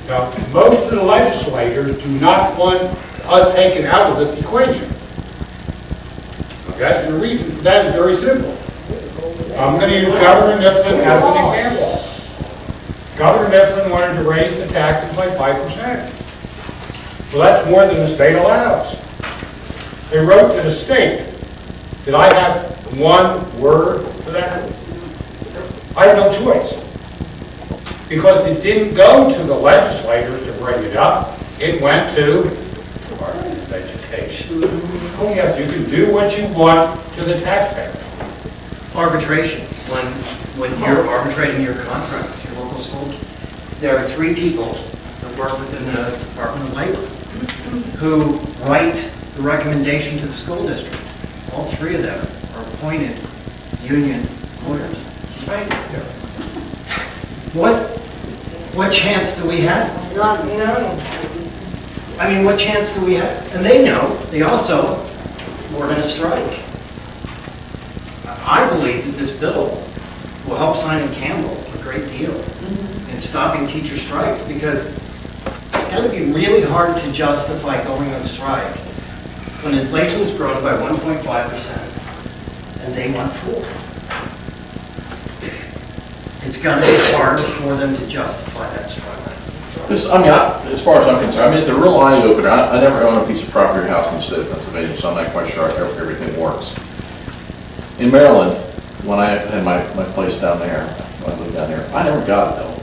Now, most of the legislators do not want us taken out of this equation. Okay, and the reason for that is very simple. I'm going to use Governor Mifflin as an example. Governor Mifflin wanted to raise the taxes by 5%. Well, that's more than the state allows. They wrote to the state. Did I have one word for that? I had no choice. Because it didn't go to the legislators to bring it up. It went to the Department of Education. Oh yes, you can do what you want to the taxpayer. Arbitration. When you're arbitrating your contracts, your local school, there are 3 people that work within the Department of Labor who write the recommendation to the school district. All 3 of them are appointed union lawyers. Right. What chance do we have? I mean, what chance do we have? And they know, they also were going to strike. I believe that this bill will help Simon Campbell a great deal in stopping teacher strikes, because it's going to be really hard to justify going on strike when inflation has grown by 1.5% and they want 4%. It's going to be hard for them to justify that strike. As far as I'm concerned, it's a real eye-opener. I never owned a piece of property or house in the state of Pennsylvania, so I'm not quite sure how everything works. In Maryland, when I had my place down there, when I lived down there, I never got a bill.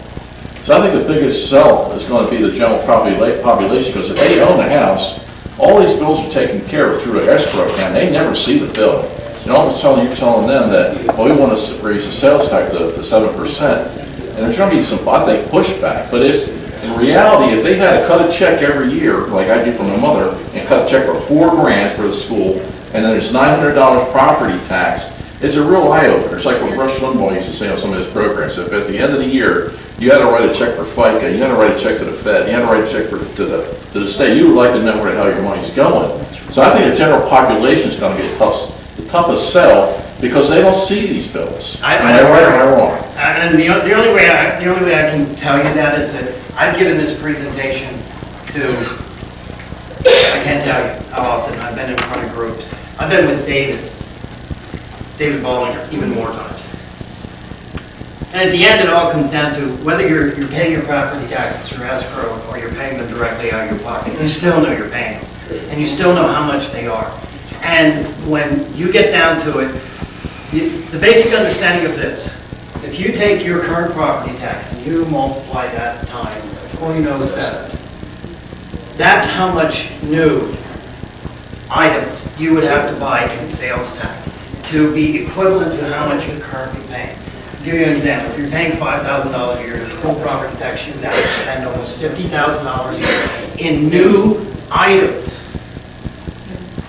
So I think the biggest sell is going to be the general population, because if they own a house, all these bills are taken care of through an escrow account. They never see the bill. And all of a sudden, you're telling them that, well, we want to raise the sales tax to 7%. And there's going to be some, I think, pushback. But if In reality, if they had to cut a check every year, like I do for my mother, and cut a check for $4,000 for the school, and then it's $900 property tax, it's a real eye-opener. It's like what Rush Limbaugh used to say on some of his programs. If at the end of the year, you had to write a check for FICA, you had to write a check to the Fed, you had to write a check to the state, you would like to know where the hell your money's going. So I think the general population is going to be the toughest sell because they don't see these bills. Am I right or am I wrong? And the only way I can tell you that is that I've given this presentation to, I can't tell you how often I've been in front of groups. I've been with David Ballinger, even more times. And at the end, it all comes down to whether you're paying your property taxes through escrow or you're paying them directly out of your pocket. You still know you're paying them, and you still know how much they are. And when you get down to it, the basic understanding of this, if you take your current property tax and you multiply that times 0.07, that's how much new items you would have to buy in sales tax to be equivalent to how much you're currently paying. I'll give you an example. If you're paying $5,000 a year in school property tax, you now spend almost $50,000 a year in new items.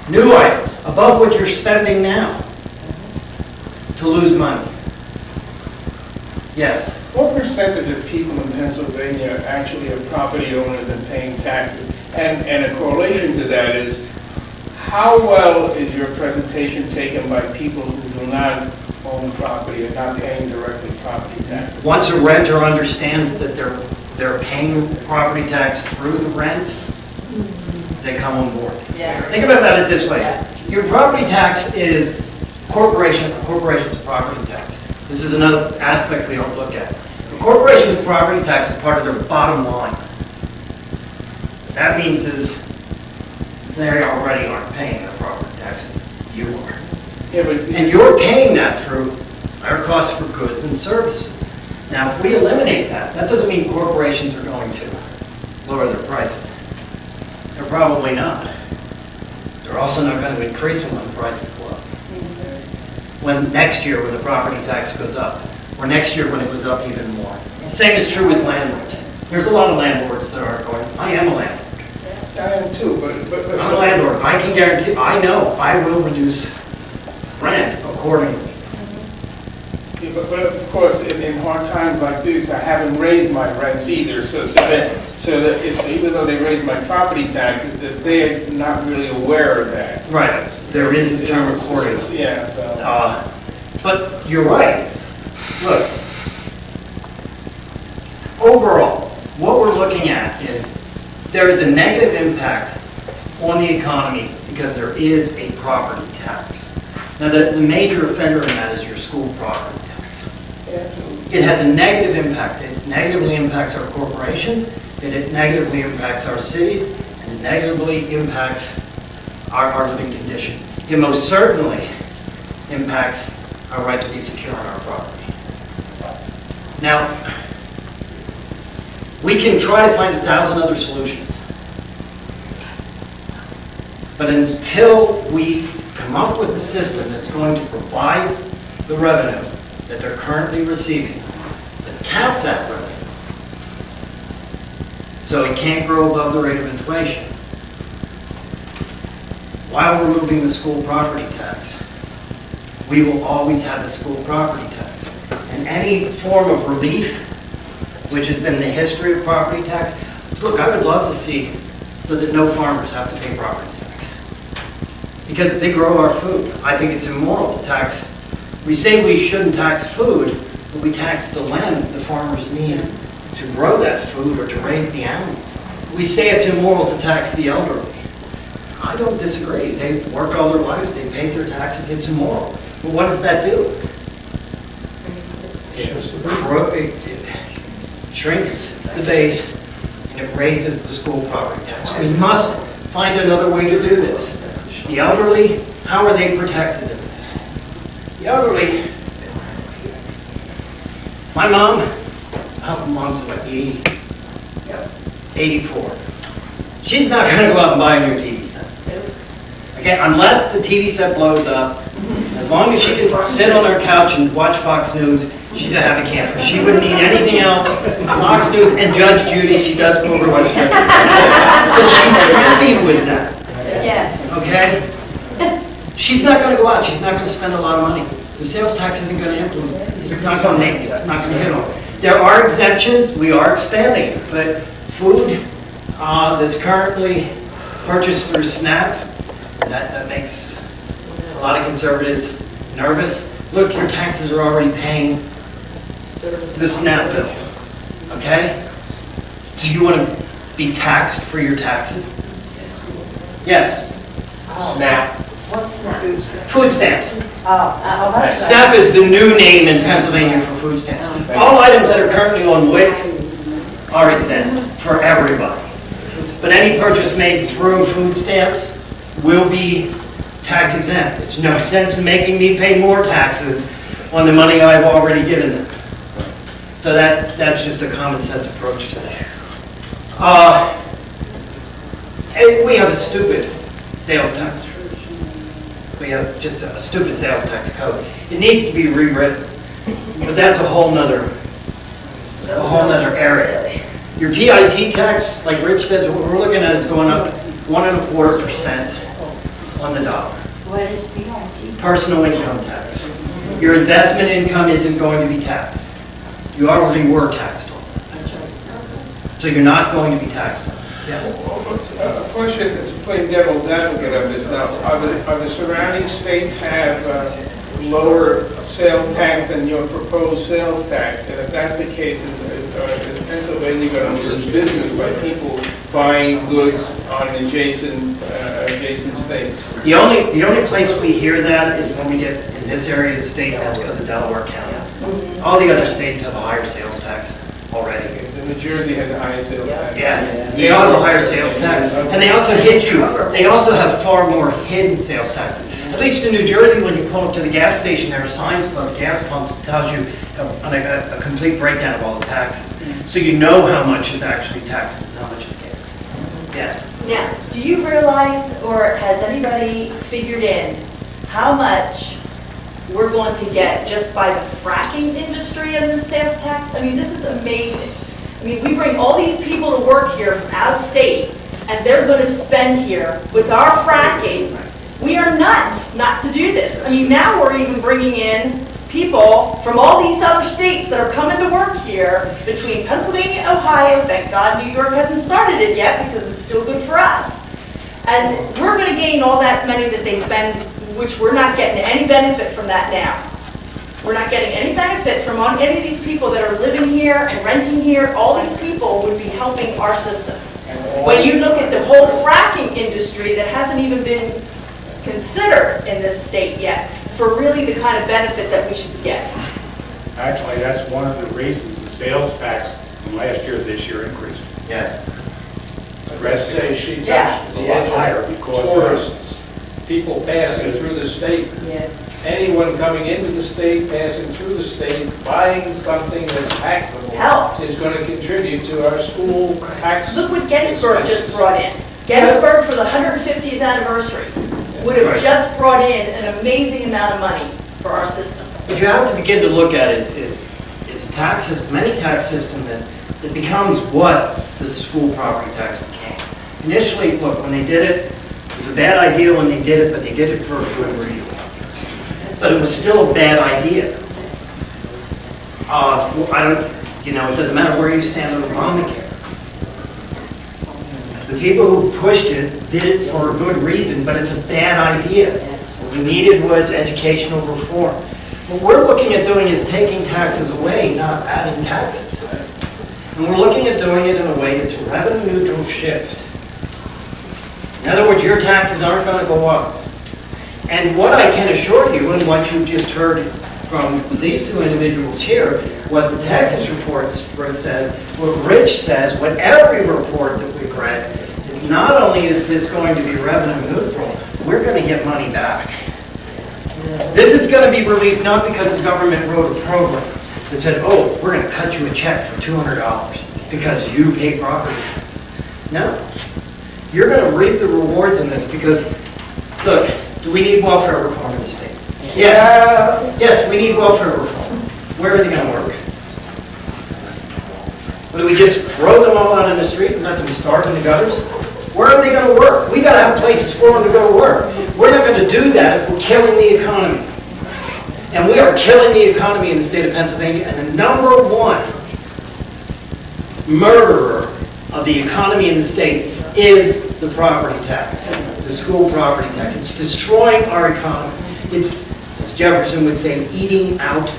New items, above what you're spending now, to lose money. Yes? What percentage of people in Pennsylvania actually are property owners and paying taxes? And a correlation to that is, how well is your presentation taken by people who do not own property and not paying directly property taxes? Once a renter understands that they're paying property tax through the rent, they come on board. Yeah. Think about it this way. Your property tax is corporation's property tax. This is another aspect we don't look at. The corporation's property tax is part of their bottom line. What that means is they already aren't paying their property taxes. You are. Yeah, but And you're paying that through our costs for goods and services. Now, if we eliminate that, that doesn't mean corporations are going to lower their prices. They're probably not. They're also not going to increase them when prices go up. When next year, when the property tax goes up, or next year when it goes up even more. The same is true with landlords. There's a lot of landlords that are going, I am a landlord. I am too, but I'm a landlord. I can guarantee, I know, I will reduce rent accordingly. Yeah, but of course, in hard times like this, I haven't raised my rents either. So that it's, even though they raised my property taxes, that they're not really aware of that. Right. There is a term recording. Yeah. So. But you're right. Look, overall, what we're looking at is there is a negative impact on the economy because there is a property tax. Now, the major offender in that is your school property tax. It has a negative impact. It negatively impacts our corporations, it negatively impacts our cities, and it negatively impacts our living conditions. It most certainly impacts our right to be secure on our property. Now, we can try to find 1,000 other solutions. But until we come up with a system that's going to provide the revenue that they're currently receiving, that cap that revenue, so it can't grow above the rate of inflation, while removing the school property tax, we will always have the school property tax. And any form of relief, which has been the history of property tax, look, I would love to see so that no farmers have to pay property tax. Because they grow our food. I think it's immoral to tax. We say we shouldn't tax food, but we tax the land that the farmers need to grow that food or to raise the animals. We say it's immoral to tax the elderly. I don't disagree. They've worked all their lives, they paid their taxes, it's immoral. But what does that do? It shrinks the base and it raises the school property tax. We must find another way to do this. The elderly, how are they protected in this? The elderly, my mom's like 84. She's not going to go out and buy a new TV set. Okay, unless the TV set blows up, as As long as she can sit on her couch and watch Fox News, she's a happy camper. She wouldn't need anything else. Fox News and Judge Judy, she does go over West Virginia. But she's happy with that, Yeah. okay? She's not gonna go out, she's not gonna spend a lot of money. The sales tax isn't gonna implement it. It's not gonna make it, it's not gonna hit on it. There are exemptions, we are expanding it, but food that's currently purchased through SNAP, that makes a lot of conservatives nervous. Look, your taxes are already paying the SNAP bill, okay? Do you want to be taxed for your taxes? Yes. SNAP. What's that? Food stamps. That's SNAP is the new name in Pennsylvania for food stamps. All items that are currently on WIC are exempt for everybody. But any purchase made through food stamps will be tax exempt. It's no sense in making me pay more taxes on the money I've already given them. So that's just a common sense approach to that. And we have a stupid sales tax. We have just a stupid sales tax code. It needs to be rewritten, but that's a whole nother area. Your PIT tax, like Rich says, what we're looking at is going up 1.25% on the dollar. What is PRT? Personal income tax. Your investment income isn't going to be taxed. You already were taxed on it. So you're not going to be taxed on it. Yes. A question that's plain devil's advocate of this now. Are the surrounding states have lower sales tax than your proposed sales tax? And if that's the case, is Pennsylvania going to lose business by people buying goods on adjacent states? The only place we hear that is when we get in this area of the state, and that's because of Delaware County. All the other states have a higher sales tax already. So New Jersey has the highest sales tax. Yeah, they all have a higher sales tax, and they also they also have far more hidden sales taxes. At least in New Jersey, when you pull up to the gas station, there are signs above gas pumps that tells you a complete breakdown of all the taxes. So you know how much is actually taxed and how much is gas. Yeah. Now, do you realize, or has anybody figured in how much we're going to get just by the fracking industry and the sales tax? I mean, this is amazing. I mean, we bring all these people to work here from out of state, and they're going to spend here with our fracking. We are nuts not to do this. I mean, now we're even bringing in people from all these other states that are coming to work here between Pennsylvania, Ohio. Thank God New York hasn't started it yet because it's still good for us. And we're going to gain all that money that they spend, which we're not getting any benefit from that now. We're not getting any benefit from any of these people that are living here and renting here. All these people would be helping our system. When you look at the whole fracking industry that hasn't even been considered in this state yet for really the kind of benefit that we should get. Actually, that's one of the reasons the sales tax from last year to this year increased. Yes. The rest Say she Yeah. touched a the lot edge higher of because tourists, people passing through the state. Yeah. Anyone coming into the state, passing through the state, buying something that's taxable Helps. is going to contribute to our school tax. Look what Gettysburg just brought in. Gettysburg for the 150th anniversary would have Right. just brought in an amazing amount of money for our system. What you have to begin to look at is a tax system, any tax system that becomes what the school property tax became. Initially, look, when they did it, it was a bad idea when they did it, but they did it for a good reason. But it was still a bad idea. It doesn't matter where you stand on Obamacare. The people who pushed it did it for a good reason, but it's a bad idea. What we needed was educational reform. What we're looking at doing is taking taxes away, not adding taxes. And we're looking at doing it in a way that's a revenue neutral shift. In other words, your taxes aren't going to go up. And what I can assure you, and what you've just heard from these two individuals here, what the taxes report says, what Rich says, what every report that we've read, is not only is this going to be revenue neutral, we're going to get money back. This is going to be relief not because the government wrote a program that said, oh, we're going to cut you a check for $200 because you pay property taxes. No. You're going to reap the rewards in this because, look, do we need welfare reform in the state? Yes, we need welfare reform. Where are they going to work? Do we just throw them all out in the street and let them starve in the gutters? Where are they going to work? We got to have places for them to go to work. We're not going to do that if we're killing the economy. And we are killing the economy in the state of Pennsylvania. And the number one murderer of the economy in the state is the property tax, the school property tax. It's destroying our economy. It's, as Jefferson would say, eating out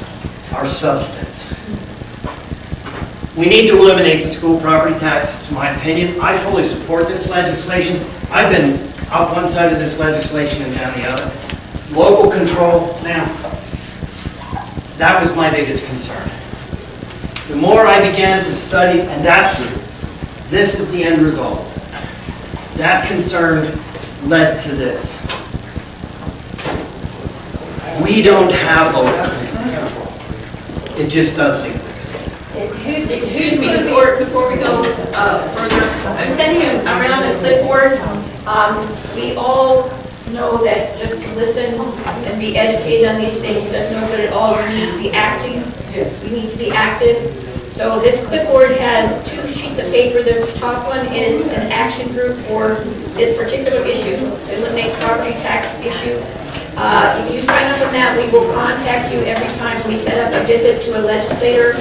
our substance. We need to eliminate the school property tax, it's my opinion. I fully support this legislation. I've been up one side of this legislation and down the other. Local control, now, that was my biggest concern. The more I began to study, and this is the end result. That concern led to this. We don't have local control. It just doesn't exist. Excuse me, before we go further, I'm sending you around a clipboard. We all know that just to listen and be educated on these things does no good at all. We need to be acting. We need to be active. So this clipboard has 2 sheets of paper. The top one is an action group for this particular issue, to eliminate property tax issue. If you sign up on that, we will contact you every time we set up a visit to a legislator.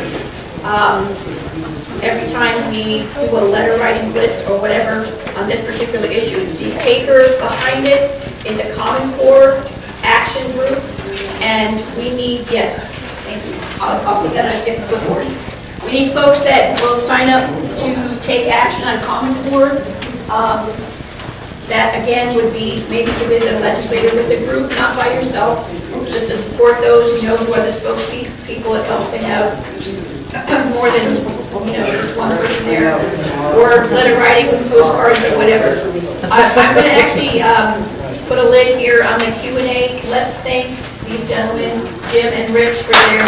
Every time we do a letter writing blitz or whatever on this particular issue. The paper behind it is a Common Core action group, and we need, yes, thank you. I'll put that on a different clipboard. We need folks that will sign up to take action on Common Core. That again would be maybe to visit a legislator with a group, not by yourself, just to support those, who are the spokespeople. It helps to have more than, just one person there, or letter writing, postcards, or whatever. I'm going to actually put a lid here on the Q&A. Let's thank these gentlemen, Jim and Rich, for their